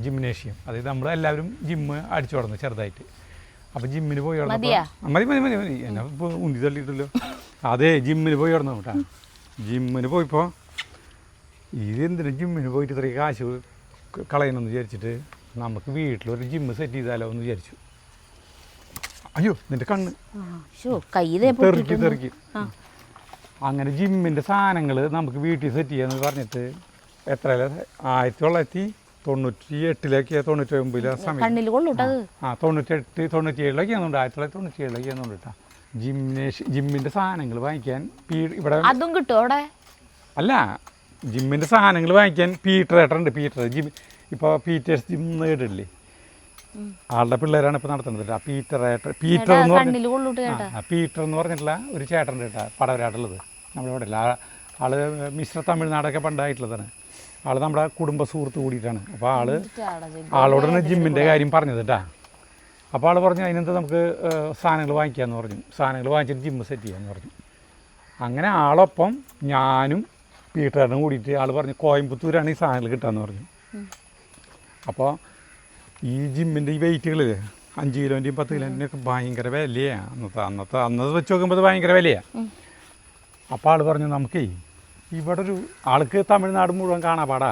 ജിംനേഷ്യം. അതായത് നമ്മൾ എല്ലാവരും ജിമ്മ് അടിച്ചു തുടങ്ങുന്നു ചെറുതായിട്ട്. അപ്പോൾ ജിമ്മിന് പോയി മതിയാ? മതി മതി മതി മതി എന്നെ ഇപ്പോൾ ഉന്തി തള്ളിയിട്ടല്ലോ. അതെ, ജിമ്മിന് പോയി തുടങ്ങും കേട്ടോ. ജിമ്മിന് പോയിപ്പോൾ ഇതെന്തിനും ജിമ്മിന് പോയിട്ട് ഇത്രയും കാശ് കളയണമെന്ന് വിചാരിച്ചിട്ട് നമുക്ക് വീട്ടിലൊരു ജിമ്മ് സെറ്റ് ചെയ്താലോ എന്ന് വിചാരിച്ചു. അയ്യോ, നിന്റെ കണ്ണ് തെറുക്കി തെറുക്കി. അങ്ങനെ ജിമ്മിൻ്റെ സാധനങ്ങൾ നമുക്ക് വീട്ടിൽ സെറ്റ് ചെയ്യാന്ന് പറഞ്ഞിട്ട് എത്ര 1998 99 സമയം 97 1997 കേട്ടോ. ജിമ്മിൻ്റെ സാധനങ്ങൾ വാങ്ങിക്കാൻ ഇവിടെ അതും കിട്ടും അവിടെ. അല്ല, ജിമ്മിൻ്റെ സാധനങ്ങൾ വാങ്ങിക്കാൻ പീറ്റർ ഏട്ടനുണ്ട്. ജിം ഇപ്പോൾ പീറ്റേഴ്സ് ജിം കേട്ടില്ലേ, ആളുടെ പിള്ളേരാണ് ഇപ്പോൾ നടത്തുന്നത്. ആ പീറ്റർ എന്ന് പറഞ്ഞിട്ടുള്ള ഒരു ചേട്ടൻ കേട്ടാ പടവരാട്ടുള്ളത് നമ്മളിവിടെ ഇല്ല. ആള് മിശ്ര തമിഴ്നാടൊക്കെ പണ്ടായിട്ടുള്ളതാണ്. ആള് നമ്മുടെ കുടുംബ സുഹൃത്ത് കൂടിയിട്ടാണ്. അപ്പോൾ ആളോടാണ് ജിമ്മിൻ്റെ കാര്യം പറഞ്ഞത് കേട്ടാ. അപ്പോൾ ആൾ പറഞ്ഞു അതിനെന്താ നമുക്ക് സാധനങ്ങൾ വാങ്ങിക്കാമെന്ന് പറഞ്ഞു. സാധനങ്ങൾ വാങ്ങിച്ചിട്ട് ജിമ്മ് സെറ്റ് ചെയ്യാമെന്ന് പറഞ്ഞു. അങ്ങനെ ആളൊപ്പം ഞാനും പീറ്ററിനും കൂടിയിട്ട് ആൾ പറഞ്ഞു കോയമ്പത്തൂരാണ് ഈ സാധനങ്ങൾ കിട്ടാമെന്ന് പറഞ്ഞു. അപ്പോൾ ഈ ജിമ്മിൻ്റെ ഈ വെയിറ്റുകളിൽ 5 കിലോൻ്റെയും 10 കിലോൻ്റെയും ഒക്കെ ഭയങ്കര വിലയാണ്. അന്നത് വെച്ച് നോക്കുമ്പോൾ ഭയങ്കര വിലയാണ്. അപ്പോൾ ആൾ പറഞ്ഞു നമുക്കേ ഇവിടെ ഒരു ആൾക്ക് തമിഴ്നാട് മുഴുവൻ കാണാപാടാ,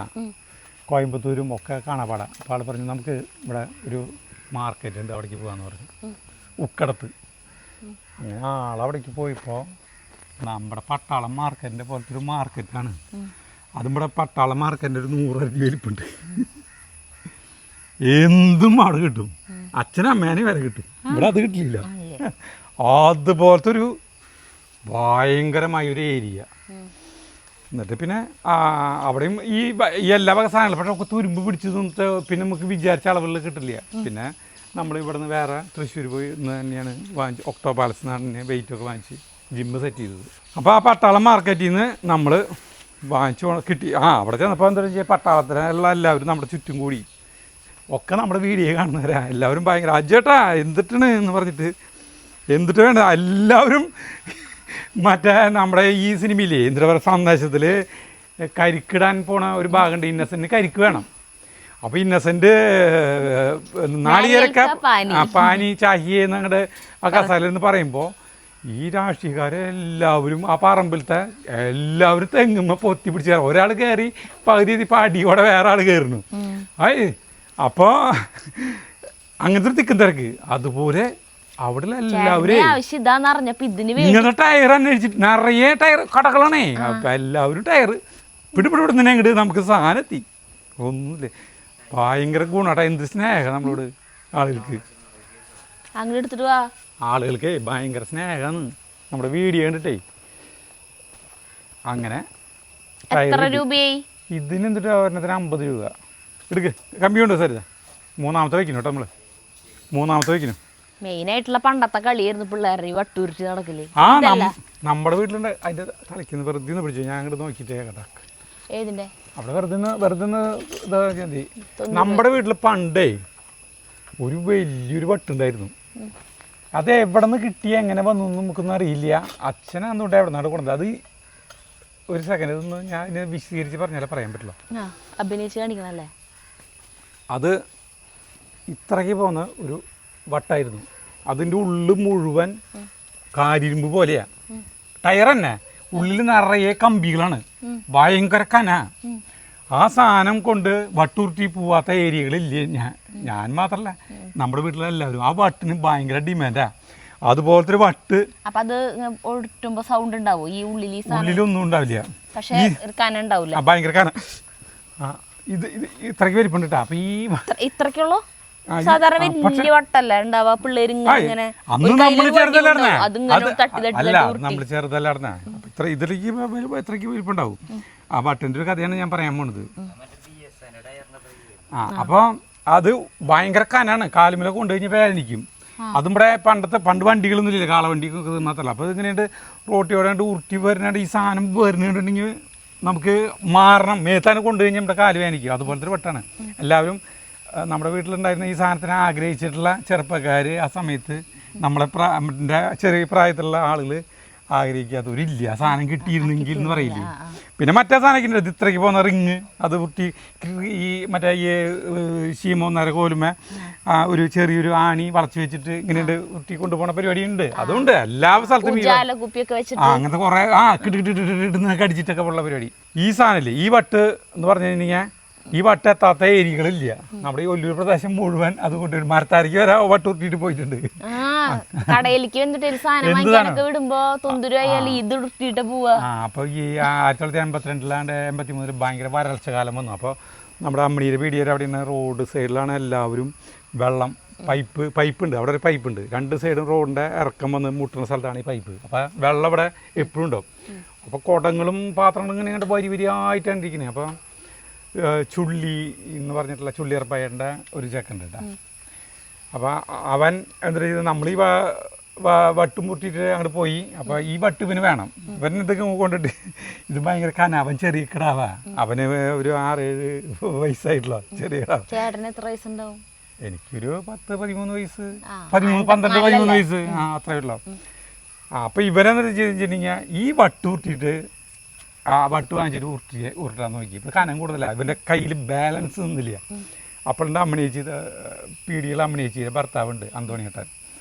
കോയമ്പത്തൂരും ഒക്കെ കാണാപാടാ. അപ്പോൾ ആൾ പറഞ്ഞു നമുക്ക് ഇവിടെ ഒരു മാർക്കറ്റ് ഉണ്ട്, അവിടേക്ക് പോകാമെന്ന് പറഞ്ഞു. ഉക്കടത്ത്. അങ്ങനെ ആളവിടേക്ക് പോയപ്പോൾ നമ്മുടെ പട്ടാളം മാർക്കറ്റിൻ്റെ പോലത്തെ ഒരു മാർക്കറ്റാണ്. അതും ഇവിടെ പട്ടാളം മാർക്കറ്റിൻ്റെ ഒരു 100 അടി വലിപ്പുണ്ട്. എന്തും അവിടെ കിട്ടും, അച്ഛനും അമ്മേനെയും വരെ കിട്ടും. ഇവിടെ അത് കിട്ടില്ല. അതുപോലത്തെ ഒരു ഭയങ്കരമായൊരു ഏരിയ. എന്നിട്ട് പിന്നെ അവിടെയും ഈ എല്ലാ വക സാധനങ്ങളും പക്ഷെ ഒക്കെ തുരുമ്പ് പിടിച്ച് നിന്നിട്ട് പിന്നെ നമുക്ക് വിചാരിച്ച അളവുകളിൽ കിട്ടില്ല. പിന്നെ നമ്മൾ ഇവിടെ നിന്ന് വേറെ തൃശ്ശൂർ പോയി തന്നെയാണ് വാങ്ങിച്ച് ഒക്ടോ പാലസിൽ നിന്ന് വെയിറ്റൊക്കെ വാങ്ങിച്ച് ജിമ്മ് സെറ്റ് ചെയ്തത്. അപ്പോൾ ആ പട്ടാളം മാർക്കറ്റിൽ നിന്ന് നമ്മൾ വാങ്ങിച്ചു കിട്ടി. അവിടെ ചെന്നപ്പോൾ എന്താ വെച്ചാൽ പട്ടാളത്തിലുള്ള എല്ലാവരും നമ്മുടെ ചുറ്റും കൂടി ഒക്കെ നമ്മുടെ വീഡിയോ കാണുന്നവരാ. എല്ലാവരും ഭയങ്കര അജേട്ടാ എന്തിട്ടാണ് എന്ന് പറഞ്ഞിട്ട് എന്തിട്ട് വേണ്ട എല്ലാവരും മറ്റേ നമ്മുടെ ഈ സിനിമയില്ലേ എന്താ പറയുക സന്ദേശത്തിൽ കരിക്കിടാൻ പോണ ഒരു ഭാഗമുണ്ട്. ഇന്നസെൻറ്റിന് കരിക്ക് വേണം. അപ്പോൾ ഇന്നസെൻറ്റ് നാളികേരക്ക പാനി ചാഹിയെന്ന് അങ്ങോട്ട് ആ കസാലെന്ന് പറയുമ്പോൾ ഈ രാഷ്ട്രീയക്കാരെല്ലാവരും ആ പറമ്പിലത്തെ എല്ലാവരും തെങ്ങുമ്പോൾ പൊത്തി പിടിച്ച് കയറും. ഒരാൾ കയറി പകുതി പാടിയോടെ വേറെ ആൾ കയറുന്നു. അപ്പോൾ അങ്ങനത്തെ ഒരു തിക്കും തിരക്ക്. അതുപോലെ അവിടെ എല്ലാവരും ഇങ്ങനെ ടയർ അന്വേഷിച്ചിട്ട് നിറയെ ടയർ കടകളാണേ. അപ്പം എല്ലാവരും ടയർ പിടിപിടിപിടുന്നതിനെ അങ്ങോട്ട് നമുക്ക് സാധനം എത്തി. ഒന്നുമില്ലേ, ഭയങ്കര ഗുണാട്ടാ. എന്ത് സ്നേഹം നമ്മളോട് ആളുകൾക്ക്. ആളുകൾക്ക് ഭയങ്കര സ്നേഹമാണ് നമ്മുടെ വീഡിയോ കണ്ടിട്ടേ. അങ്ങനെ ഇതിന് എന്നിട്ട് ഒരെണ്ണത്തിന് 50 രൂപ എടുക്ക്. കമ്പിയുണ്ടോ സാർ? മൂന്നാമത്തെ വയ്ക്കുന്നു കേട്ടോ. നമ്മൾ മൂന്നാമത്തെ വയ്ക്കുന്നു. മെയിനായിട്ടുള്ള പണ്ടത്തെ കളിയായിരുന്നു പിള്ളേരുടെ വട്ടൂരിച്ച് നടക്കല്. നമ്മുടെ വീട്ടിലുണ്ട്. അതിന്റെ തലയ്ക്കുന്ന വെറുതെ പിടിച്ചു. ഞാൻ അങ്ങോട്ട് നോക്കിയിട്ടേ കേട്ടാ. ഏതിന്റെ അവിടെ വെറുതെ നമ്മുടെ വീട്ടിൽ പണ്ടേ ഒരു വലിയൊരു വട്ടുണ്ടായിരുന്നു. അത് എവിടെ നിന്ന് കിട്ടിയ എങ്ങനെ വന്നു നമുക്കൊന്നും അറിയില്ല. അച്ഛനാന്നുകൊണ്ട് എവിടെ നിന്നാണ് കൊണ്ടത്. അത് ഒരു സെക്കൻഡ് ഇതൊന്ന് ഞാൻ വിശദീകരിച്ച് പറഞ്ഞാലേ പറയാൻ പറ്റില്ല. അഭിനയിച്ച് കാണിക്കണല്ലേ. അത് ഇത്രയ്ക്ക് പോകുന്ന ഒരു വട്ടായിരുന്നു. അതിൻ്റെ ഉള്ളിൽ മുഴുവൻ കാരിരുമ്പ് പോലെയാ. ടയർ തന്നെ ഉള്ളിൽ നിറയെ കമ്പികളാണ്. ഭയങ്കര കന. ആ സാധനം കൊണ്ട് വട്ടുരുട്ടി പോവാത്ത ഏരിയകളില്ലേ. ഞാൻ മാത്രല്ല നമ്മുടെ വീട്ടിലെല്ലാവരും. ആ വട്ടിന് ഭയങ്കര ഡിമാൻഡാ. അതുപോലത്തെ ഒരു വട്ട്. സൗണ്ട് ഉണ്ടാവും ഈ ഉള്ളിലൊന്നും ഉണ്ടാവില്ല. ഭയങ്കര കന. ഇത് ഇത്രയ്ക്ക് വലിപ്പുണ്ട് കേട്ടോ. അപ്പൊ ഈ ഇത്രയ്ക്കുള്ളൂ സാധാരണ വലിയ വട്ടല്ല ഉണ്ടാവുക. പിള്ളേര് അല്ല നമ്മൾ ചെറുതല്ലായിരുന്ന ഇത്ര ഇതിലേക്ക് ഇത്രയ്ക്ക് വലിപ്പുണ്ടാവും. ആ വട്ടിൻ്റെ ഒരു കഥയാണ് ഞാൻ പറയാൻ പോണത്. അപ്പോൾ അത് ഭയങ്കര കനാണ്. കാലുമല കൊണ്ടു കഴിഞ്ഞാൽ വേദനിക്കും. അതും ഇവിടെ പണ്ട് വണ്ടികളൊന്നും ഇല്ല. കാളവണ്ടിക്കൊക്കെ തിന്നാത്തല്ല. അപ്പോൾ ഇതിങ്ങനെയുണ്ട് റോട്ടിയോടെ ഉരുട്ടി വരുന്നുണ്ട്. ഈ സാധനം വരുന്നുണ്ടെങ്കിൽ നമുക്ക് മാറണം. മേത്താനെ കൊണ്ടു കഴിഞ്ഞാൽ നമ്മുടെ കാല് വേദനിക്കും. അതുപോലത്തെ ഒരു വട്ടാണ്. എല്ലാവരും നമ്മുടെ വീട്ടിലുണ്ടായിരുന്ന ഈ സാധനത്തിനെ ആഗ്രഹിച്ചിട്ടുള്ള ചെറുപ്പക്കാർ ആ സമയത്ത് നമ്മളെ ചെറിയ പ്രായത്തിലുള്ള ആളുകൾ ആഗ്രഹിക്കാത്തവരില്ല. സാധനം കിട്ടിയിരുന്നെങ്കിൽ എന്ന് പറയില്ലേ. പിന്നെ മറ്റേ സാധനമൊക്കെ ഉണ്ട്, ഇത്രയ്ക്ക് പോകുന്ന റിങ്, അത് കുട്ടി ഈ മറ്റേ ഈ ശീമൊന്നര കോലുമേ ഒരു ചെറിയൊരു ആണി വളച്ച് വെച്ചിട്ട് ഇങ്ങനെ കുട്ടി കൊണ്ടുപോകുന്ന പരിപാടി ഉണ്ട്. അതുകൊണ്ട് എല്ലാ സ്ഥലത്തും അങ്ങനത്തെ കുറെ കിട്ടിട്ടിട്ടിട്ട് കടിച്ചിട്ടൊക്കെ ഉള്ള പരിപാടി. ഈ സാധനമില്ലേ, ഈ വട്ട് എന്ന് പറഞ്ഞു കഴിഞ്ഞാൽ ഈ വട്ട് എത്താത്ത ഏരിയകളില്ല. നമ്മുടെ ഈ ഒല്ലൂർ പ്രദേശം മുഴുവൻ അതുകൊണ്ട് ഒരു മരത്താരിക്ക് വരെ വട്ട് ഉരുട്ടിട്ട് പോയിട്ടുണ്ട്. കടയിലേക്ക് വന്നിട്ട് ഒരു സാധനം വാങ്ങിക്കാനൊക്കെ വിടുമ്പോ തൊന്തൂരായാലും ഇത് ഉരുട്ടിട്ട് പോവാ. അപ്പൊ ഈ 1982 83 ഭയങ്കര വരൾച്ച കാലം വന്നു. അപ്പോൾ നമ്മുടെ അമ്മണിയുടെ പീടിയേരെ അവിടെ നിന്ന് റോഡ് സൈഡിലാണ് എല്ലാവരും വെള്ളം പൈപ്പ് ഉണ്ട്. അവിടെ ഒരു പൈപ്പ് ഉണ്ട്, 2 സൈഡും റോഡിൻ്റെ ഇറക്കം വന്ന് മുട്ടുന്ന സ്ഥലത്താണ് ഈ പൈപ്പ്. അപ്പോൾ വെള്ളം ഇവിടെ എപ്പോഴും ഉണ്ടാവും. അപ്പോൾ കുടങ്ങളും പാത്രങ്ങളും ഇങ്ങനെ ഇങ്ങോട്ട് വരിവരിയായിട്ടാണ് ഇരിക്കുന്നത്. അപ്പോൾ ചുള്ളി എന്ന് പറഞ്ഞിട്ടുള്ള ചുള്ളിയർപ്പയ്യൻ്റെ ഒരു ചെക്കുണ്ട് കേട്ടോ. അപ്പോൾ അവൻ എന്താ ചെയ്തത്, നമ്മൾ ഈ വട്ടും മുട്ടിയിട്ട് അങ്ങോട്ട് പോയി. അപ്പോൾ ഈ വട്ട് ഇവന് വേണം. ഇവൻ ഇതൊക്കെ കൊണ്ടിട്ട് ഇത് ഭയങ്കര അവൻ ചെറിയ കിടാവാ. അവന് ഒരു 6-7 വയസ്സായിട്ടുള്ള ചെറിയ കിടാവ്. ചേട്ടന് എത്ര വയസ്സുണ്ടാവും? എനിക്കൊരു 10-13 വയസ്സ്, 12-13 വയസ്സ്, അത്രയുള്ളൂ. അപ്പോൾ ഇവരെന്താ ചെയ്തിട്ടുണ്ടെങ്കിൽ ഈ വട്ട് ഉരുട്ടിയിട്ട് ആ വട്ട് വാങ്ങിച്ചിട്ട് ഉരുട്ടാൻ നോക്കി. ഇപ്പോൾ കനം കൂടുതലാണ്, ഇവൻ്റെ കയ്യിൽ ബാലൻസ് ഒന്നുമില്ല. അപ്പോഴുണ്ട് അമ്മണിയേച്ചി, പീടികൾ അമ്മണിയേച്ചിയുടെ ഭർത്താവുണ്ട് അന്തോണിയേട്ടൻ.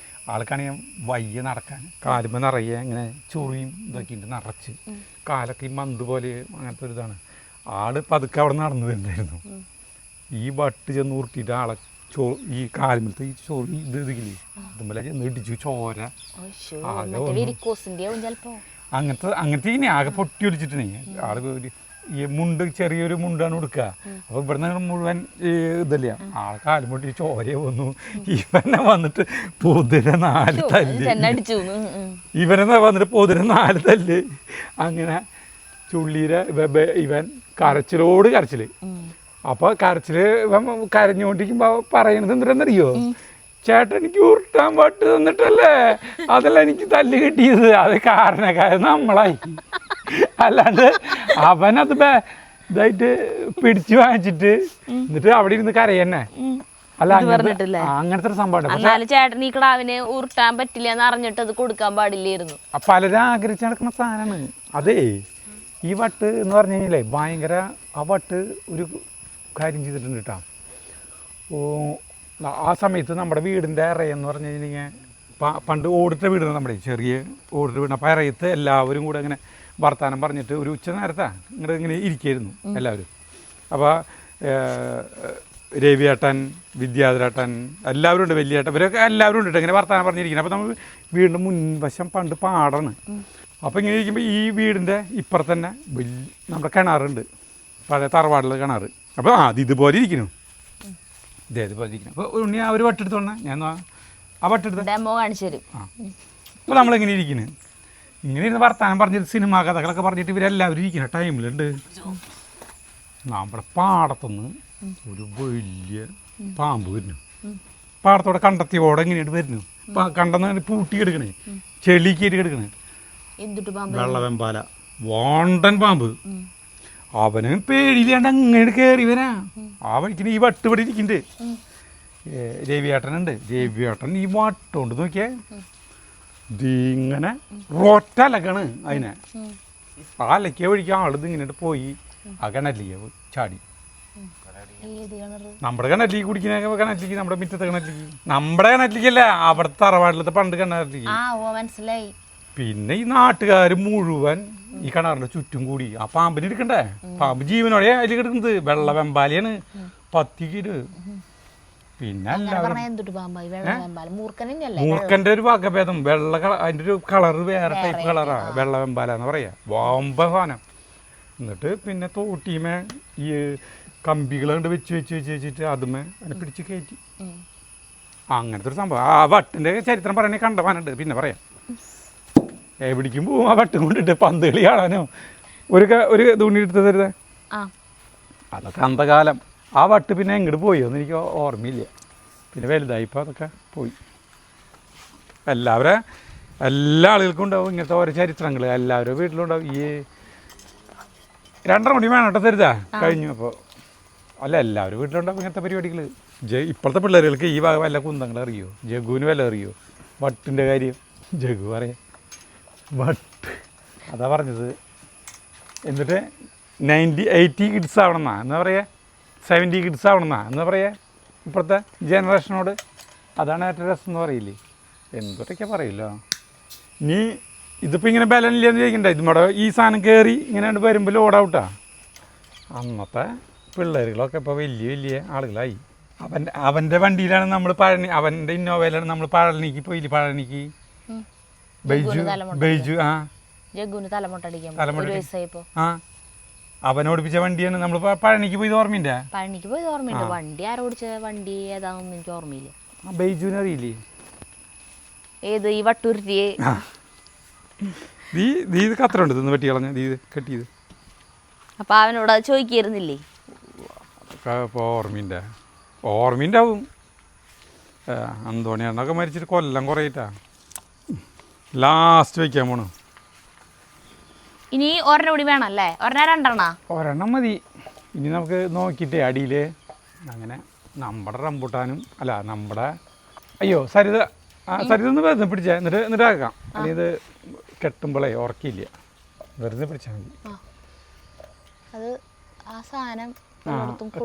ആൾക്കാണെങ്കിൽ വയ്യ നടക്കാൻ, കാലുമ്പോൾ നിറയെ ഇങ്ങനെ ചൊറിയും ഇതൊക്കെ ഉണ്ട് നിറച്ച്, കാലൊക്കെ ഈ മന്ത് പോലെ അങ്ങനത്തെ ഒരു ഇതാണ്. ആൾ പതുക്കെ അവിടെ നടന്നു വരുന്നുണ്ടായിരുന്നു. ഈ വട്ട് ചെന്ന് ഉരുട്ടിയിട്ട് ആളെ ഈ കാലുമ്പലത്തെ ഈ ചൊറി ഇതില്ലേ അതുപോലെ ചെന്ന് ഇടിച്ചു, ചോര അങ്ങനത്തെ ഇനി ആകെ പൊട്ടി ഒലിച്ചിട്ടേ. ആൾ ഈ മുണ്ട് ചെറിയൊരു മുണ്ടാണ് കൊടുക്കുക. അപ്പോൾ ഇവിടുന്ന് മുഴുവൻ ഇതല്ല, ആൾ കാലും പൊട്ടി ചോര വന്നു. ഇവനെ വന്നിട്ട് പൊതിരെ 4 തല്ല്, ഇവനെ വന്നിട്ട് പൊതിരെ 4 തല്ല്. അങ്ങനെ ചുള്ളീരെ ഇവൻ കരച്ചിലോട് കരച്ചിൽ. അപ്പോൾ കരച്ചിൽ ഇവൻ കരഞ്ഞുകൊണ്ടിരിക്കുമ്പോൾ പറയണത് എന്തിനാണെന്നറിയോ, ചേട്ടൻ എനിക്ക് ഉരുട്ടാൻ പട്ട് തന്നിട്ടല്ലേ അതല്ല എനിക്ക് തല്ല് കിട്ടിയത്, അത് കാരണക്കാരൻ നമ്മളായി. അല്ലാണ്ട് അവനത് ഇതായിട്ട് പിടിച്ചു വാങ്ങിച്ചിട്ട് എന്നിട്ട് അവിടെ ഇരുന്ന് കരയന്നെ. അല്ല അങ്ങനത്തെ ഒരു സംഭവം ചേട്ടൻ ഈ കിടാവിന് ഉരുട്ടാൻ പറ്റില്ല എന്ന് അറിഞ്ഞിട്ട് അത് കൊടുക്കാൻ പാടില്ലായിരുന്നു. പലരും ആഗ്രഹിച്ച് നടക്കുന്ന സാധനമാണ് അതേ. ഈ വട്ട് എന്ന് പറഞ്ഞു കഴിഞ്ഞാലേ ഭയങ്കര, ആ വട്ട് ഒരു കാര്യം ചെയ്തിട്ടുണ്ട് കേട്ടോ. ആ സമയത്ത് നമ്മുടെ വീടിൻ്റെ ഇറയെന്ന് പറഞ്ഞു കഴിഞ്ഞാൽ പണ്ട് ഓടിട്ട വീട്, നമ്മുടെ ചെറിയ ഓടിട്ട വീട്. അപ്പോൾ ഇറയത്ത് എല്ലാവരും കൂടെ ഇങ്ങനെ വർത്താനം പറഞ്ഞിട്ട് ഒരു ഉച്ച നേരത്താണ് ഇങ്ങനെ ഇരിക്കുകയായിരുന്നു എല്ലാവരും. അപ്പോൾ രവിയേട്ടൻ, വിദ്യാധരേട്ടൻ എല്ലാവരും ഉണ്ട്, വലിയേട്ടൻ, ഇവരൊക്കെ എല്ലാവരും ഉണ്ട് ഇങ്ങനെ വർത്താനം പറഞ്ഞിരിക്കുന്നത്. അപ്പോൾ നമ്മൾ വീടിൻ്റെ മുൻവശം പണ്ട് പാടാണ്. അപ്പോൾ ഇങ്ങനെ ഇരിക്കുമ്പോൾ ഈ വീടിൻ്റെ ഇപ്പുറത്ത് തന്നെ നമ്മുടെ കിണറുണ്ട്, പഴയ തറവാടിലെ കിണർ. അപ്പോൾ ഇതുപോലെ ഇരിക്കുന്നു, ഇതേപോലെ ഇരിക്കുന്നു. അപ്പോൾ ഉണ്ണി ആ ഒരു വട്ടെടുത്തോണേ, ഞാൻ ആ വട്ടെടുത്ത് ഡെമോ കാണിച്ചു തരും. അപ്പോൾ നമ്മളിങ്ങനെ ഇരിക്കുന്നു, ഇങ്ങനെ ഇരുന്ന് വർത്താനം പറഞ്ഞിട്ട് സിനിമാ കഥകളൊക്കെ പറഞ്ഞിട്ട് ഇവരെല്ലാവരും ഇരിക്കുന്ന ടൈമിലുണ്ട് നമ്മുടെ പാടത്തുനിന്ന് ഒരു വലിയ പാമ്പ് വരുന്നു. പാടത്തോടെ കണ്ടെത്തിയോടെ എങ്ങനെയായിട്ട് വരുന്നു, കണ്ടെന്ന് പൂട്ടിയെടുക്കണേ, ചെളിക്കേറ്റി എടുക്കണേ, വെള്ളവെമ്പാല വാണ്ടൻ പാമ്പ്. അവന് പേടിയില്ലാണ്ട് അങ്ങനെ കയറി വരാ. ആ വഴിക്കുന്ന ഈ വട്ട് ഇവിടെ ഇരിക്കുന്നുണ്ട്. രവിയേട്ടനുണ്ട്, രവിയേട്ടൻ ഈ വട്ടുകൊണ്ട് നോക്കിയേ ഇതിങ്ങനെ റൊറ്റ അലക്കാണ് അതിനെ. ആ അലക്കിയ വഴിക്ക് ആളിത് ഇങ്ങനെ പോയി ആ കിണറ്റിലേക്ക് ചാടി. നമ്മുടെ കിണറ്റിലേക്ക് കുടിക്കുന്ന കിണറ്റിലേക്ക്, നമ്മുടെ മിറ്റത്തെ കിണറ്റിലേക്ക്, നമ്മുടെ കിണറ്റിലേക്കല്ല അവിടുത്തെ തറവാട്ടിലത്തെ പണ്ട് കിണറ്റിലേക്ക്. പിന്നെ ഈ നാട്ടുകാർ മുഴുവൻ ഈ കിണറിന്റെ ചുറ്റും കൂടി ആ പാമ്പിനെ എടുക്കണ്ടേ. പാമ്പ് ജീവനോടെ അതിൽ കിടക്കുന്നത് വെള്ള വെമ്പാലയാണ്, പത്തിക്കിട്ട്. പിന്നെ മൂർക്കന്റെ ഒരു വകഭേദം, വെള്ള അതിന്റെ ഒരു കളറ് വേറെ ടൈപ്പ് കളറാ, വെള്ള വെമ്പാല എന്ന് പറയാ, വമ്പ സാധനം. എന്നിട്ട് പിന്നെ തോട്ടിമേ ഈ കമ്പികൾ കൊണ്ട് വെച്ചിട്ട് അതുമേ അതിനെ പിടിച്ച് കയറ്റി. അങ്ങനത്തെ ഒരു സംഭവം. ആ വട്ടിന്റെ ചരിത്രം പറയണേ കണ്ടവാനുണ്ട്, പിന്നെ പറയാം. എവിടേക്കും പോവും ആ വട്ടും കൊണ്ടിട്ട്, പന്ത് കളി കാണാനോ ഒരു തുണി എടുത്ത് തരുതേ, അതൊക്കെ അന്തകാലം. ആ വട്ട് പിന്നെ എങ്ങോട്ട് പോയോന്ന് എനിക്ക് ഓർമ്മയില്ല. പിന്നെ വലുതായിപ്പോൾ അതൊക്കെ പോയി. എല്ലാ ആളുകൾക്കും ഉണ്ടാവും ഇങ്ങനത്തെ ഓരോ ചരിത്രങ്ങൾ, എല്ലാവരും വീട്ടിലുണ്ടാവും. ഈ 2.5 മണി വേണം കേട്ടോ തരുതാ കഴിഞ്ഞു. അപ്പോൾ അല്ല എല്ലാവരും വീട്ടിലുണ്ടാവും ഇങ്ങനത്തെ പരിപാടികൾ. ഇപ്പോഴത്തെ പിള്ളേർക്ക് ഈ വല്ല കുന്തങ്ങൾ അറിയോ, ജഗുവിന് വല്ല അറിയോ വട്ടിൻ്റെ കാര്യം? ജഗു പറയാം ബട്ട് അതാ പറഞ്ഞത്. എന്നിട്ട് 80 കിഡ്സ് ആവണമെന്നാ എന്താ പറയുക, 70 കിഡ്സ് ആവണമെന്നാ എന്താ പറയുക ഇപ്പോഴത്തെ ജനറേഷനോട്. അതാണ് ഏറ്റവും രസം എന്ന് പറയില്ലേ, എന്തൊക്കെ പറയില്ലോ. ഇനി ഇതിപ്പോൾ ഇങ്ങനെ ബലം ഇല്ലയെന്ന് ചോദിക്കണ്ട, ഇതുമ്മടെ ഈ സാധനം കയറി ഇങ്ങനെ വരുമ്പോൾ ലോഡ് ഔട്ടാ. അന്നത്തെ പിള്ളേരുകളൊക്കെ ഇപ്പോൾ വലിയ വലിയ ആളുകളായി. അവൻ്റെ വണ്ടിയിലാണ് നമ്മൾ പഴനി, അവൻ്റെ ഇന്നോവയിലാണ് നമ്മൾ പഴനിക്ക് പോയില്ലേ, പഴനിക്ക് ബൈജു ആ അവൻ ഓടിപ്പിച്ച വണ്ടിയാണ് നമ്മൾ പഴനിക്ക് പോയത്. ഓർമ്മയില്ല? പഴനിക്ക് പോയത് ഓർമ്മയുണ്ട്. വണ്ടി ആരോടിച്ച വണ്ടി ഏതാണെന്ന് എനിക്ക് ഓർമ്മയില്ല. ബൈജുവിനെ അറിയില്ലേ? ഏത് ഈ വട്ടൂരിയെ ഇത് കത്തറുണ്ട് തിന്ന് വെട്ടി കളഞ്ഞ ഇത് കെട്ടിയത്. അപ്പൊ അവനോട് അത് ചോദിക്കായിരുന്നില്ലേ? ഇപ്പോൾ ഓർമ്മയുണ്ടാവും. അന്തോണിയാണൊക്കെ മരിച്ചിട്ട് കൊല്ലം കുറേറ്റാ ലാസ്റ്റ് വയ്ക്കാൻ പോണു. ഇനി ഒരെണ്ണം കൂടി വേണം അല്ലേ? ഒരെണ്ണം മതി. ഇനി നമുക്ക് നോക്കിയിട്ടേ അടിയിൽ അങ്ങനെ നമ്മുടെ റംബൂട്ടാനും അല്ല നമ്മുടെ സരിത ഒന്ന് വെറുതെ പിടിച്ചാൽ എന്നിട്ട് ആക്കാം. അല്ലെങ്കിൽ ഇത് കെട്ടുമ്പോഴേ ഉറക്കില്ല, വെറുതെ പിടിച്ചാൽ മതി. അത് ആ സാധനം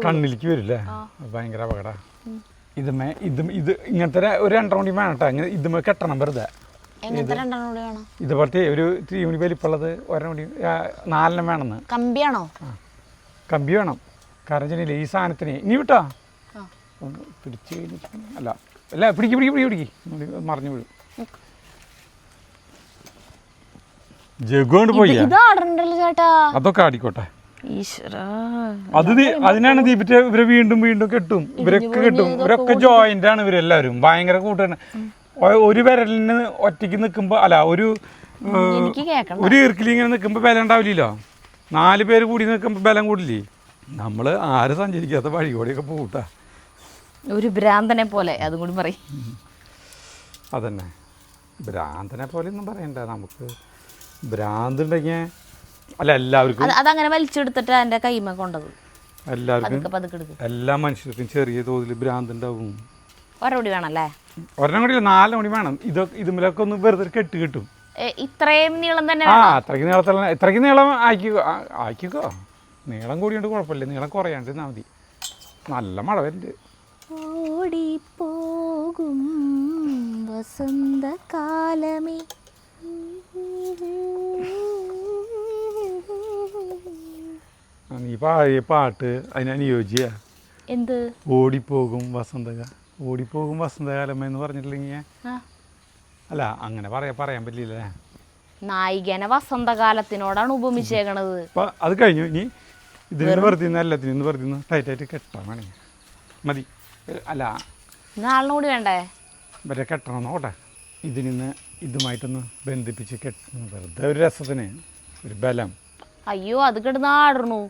കണ്ണിലേക്ക് വരില്ലേ, ഭയങ്കര അപകട. ഇത് ഇങ്ങനത്തെ ഒരു 2 കൂടി വേണം കേട്ടോ. ഇങ്ങനെ ഇതുമേ കെട്ടണം വെറുതെ. ഇതുപോലത്തെ ഒരു 3 മണി വലിപ്പുള്ളത് 1 കൂടി 4 വേണമെന്ന്. കമ്പിയാണോ? കമ്പി വേണം. കാരണം വെച്ചാൽ ഈ സാധനത്തിന് ഇനി വിട്ടോ ഒന്ന് പിടിച്ച് കഴിഞ്ഞിട്ട് അല്ല പിടിക്ക് മറിഞ്ഞു വീഴും. ജഗുകൊണ്ട് പോയി അതൊക്കെ ആടിക്കോട്ടെ. അതിനാണ് ദീപിറ്റ ഇവരെ വീണ്ടും കെട്ടും. ഇവരൊക്കെ ജോയിന്റ് ആണ്. ഇവരെല്ലാവരും ഭയങ്കര കൂട്ടാണ്. ഒരു വിരലിന് ഒറ്റയ്ക്ക് നിൽക്കുമ്പോൾ ഒരു ഈർക്കിൽ ഇങ്ങനെ നിൽക്കുമ്പോൾ ബലം ഉണ്ടാവില്ലല്ലോ. 4 പേര് കൂടി നിൽക്കുമ്പോൾ ബലം കൂടില്ലേ. നമ്മൾ ആര് സഞ്ചരിക്കാത്ത വഴി കൂടിയൊക്കെ പോട്ടാ. ഒരു ഭ്രാന്തനെ പോലെ അതും കൂടി പറയും. അതന്നെ, ഭ്രാന്തനെ പോലെ ഒന്നും പറയണ്ട. നമുക്ക് ഭ്രാന്തുണ്ടെങ്കിൽ അല്ല എല്ലാവർക്കും അതങ്ങനെ വലിച്ചെടുത്തിട്ട് എൻ്റെ കൈമ കൊണ്ടത്. എല്ലാവർക്കും എല്ലാ മനുഷ്യർക്കും ചെറിയ തോതിൽ ഭ്രാന്തുണ്ടാവും. ഒരെണ്ണം കൂടി വേണമല്ലേ? ഒരെണ്ണം കൂടി 4 കൂടി വേണം. ഇതുമലൊക്കെ ഒന്ന് വെറുതെ കെട്ട് കിട്ടും. ഇത്രയും നീളം തന്നെ? ഇത്രയ്ക്ക് നീളം ആക്കിക്കോ. നീളം കൂടിയുണ്ട് കുഴപ്പമില്ല, നീളം കുറയാണ്ട് ഇരുന്നാൽ മതി. നല്ല മഴ വരുന്നുണ്ട്. ഓടിപ്പോകും വസന്തകാലമേ നീ പാടിയ പാട്ട് അതിനനുയോജ്യ. എന്ത്? ഓടിപ്പോകും വസന്തകാലം എന്ന് പറഞ്ഞിട്ടില്ലെങ്കിൽ അല്ല അങ്ങനെ പറയാൻ പറ്റില്ല. നായികനെ വസന്തകാലത്തിനോടാണ് ഉപമിച്ചേക്കണത്. അത് കഴിഞ്ഞു. ഇനി ഇതിന് വെറുതെ എല്ലാത്തിനും വെറുതെ ടൈറ്റായിട്ട് കെട്ടാൻ വേണമെങ്കിൽ മതി. അല്ല നാളിനും കൂടി വേണ്ടേ? വരെ കെട്ടണം നോട്ടെ. ഇതിന് ഇതുമായിട്ടൊന്ന് ബന്ധിപ്പിച്ച് കെട്ടണം വെറുതെ ഒരു രസത്തിന്, ഒരു ബലം. അയ്യോ അത് കിടന്ന് ആടണു.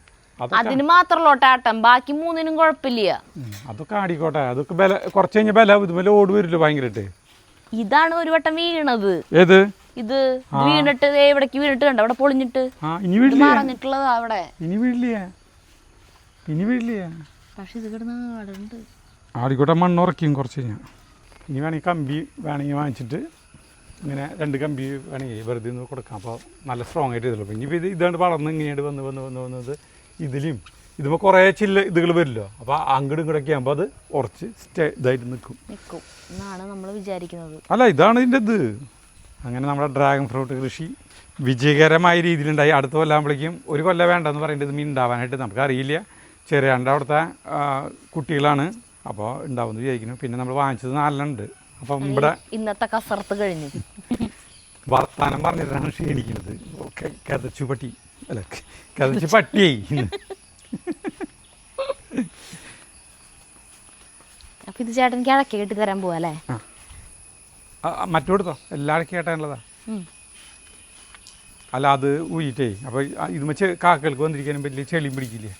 അതിന് മാത്രമല്ലോട്ടെ ആട്ടം, ബാക്കി 3നും കുഴപ്പമില്ല. അതൊക്കെ ആടിക്കോട്ടെ. അതൊക്കെ കുറച്ച് കഴിഞ്ഞ ബലം ഇതുപോലെ ഓട് വരില്ല ഭയങ്കരമായിട്ട്. ഇതാണ് ഒരു വട്ടം വീണത്. ഏത്? ഇത് വീണിട്ട് എവിടേക്ക് വീണിട്ട് കണ്ട അവിടെ പൊളിഞ്ഞിട്ട് പറഞ്ഞിട്ടുള്ളതാ അവിടെ. ഇനി വീഴില്ല. പക്ഷെ ഇത് കിടന്ന് ആടുണ്ട്. ആടിക്കോട്ടെ, മണ്ണുറക്കും കുറച്ച് കഴിഞ്ഞാൽ. ഇനി വേണമെങ്കിൽ കമ്പി വാങ്ങിച്ചിട്ട് ഇങ്ങനെ 2 കമ്പി വേണമെങ്കിൽ വെറുതെ ഒന്ന് കൊടുക്കാം. അപ്പോൾ നല്ല സ്ട്രോങ് ആയിട്ട് ചെയ്തുള്ളൂ. ഇനിയിപ്പോൾ ഇതാണ്ട് വളർന്ന് ഇങ്ങനെയായിട്ട് വന്നത് ഇതിപ്പോൾ കുറേ ഇതുകൾ വരില്ലോ. അപ്പോൾ അങ്ങോട്ടും ഇങ്ങോട്ടൊക്കെ ആകുമ്പോൾ അത് കുറച്ച് ഇതായിട്ട് നിൽക്കും എന്നാണ് നമ്മൾ വിചാരിക്കുന്നത്. അല്ല, ഇതാണ് ഇതിൻ്റെ ഇത്. അങ്ങനെ നമ്മുടെ ഡ്രാഗൺ ഫ്രൂട്ട് കൃഷി വിജയകരമായ രീതിയിലുണ്ടായി. അടുത്ത കൊല്ലാകുമ്പോഴേക്കും ഒരു കൊല്ലം വേണ്ടെന്ന് പറയേണ്ടത് മീൻ ഉണ്ടാവാനായിട്ട് നമുക്കറിയില്ല. ചെറിയാണ്ട് അവിടുത്തെ കുട്ടികളാണ്, അപ്പോൾ ഉണ്ടാവുമെന്ന് വിചാരിക്കുന്നു. പിന്നെ നമ്മൾ വാങ്ങിച്ചത് 4 ഉണ്ട്. അപ്പം ഇവിടെ ഇന്നത്തെ കസർത്ത് കഴിഞ്ഞു വർത്താനം പറഞ്ഞിട്ടാണ് ക്ഷീണിക്കുന്നത്. കതച്ചു പട്ടിയായി. അപ്പൊ ഇത് ചേട്ടൻ കിഴക്ക് കെട്ടി തരാൻ പോവാ അല്ലേ? മറ്റോടത്തോ എല്ലാവർക്കും കേട്ടാനുള്ളതാ. അല്ല അത് ഊരിട്ടേ. അപ്പോൾ ഇതുമ കാക്കകൾക്ക് വന്നിരിക്കാനും വലിയ ചെളിയും പിടിക്കില്ലേ.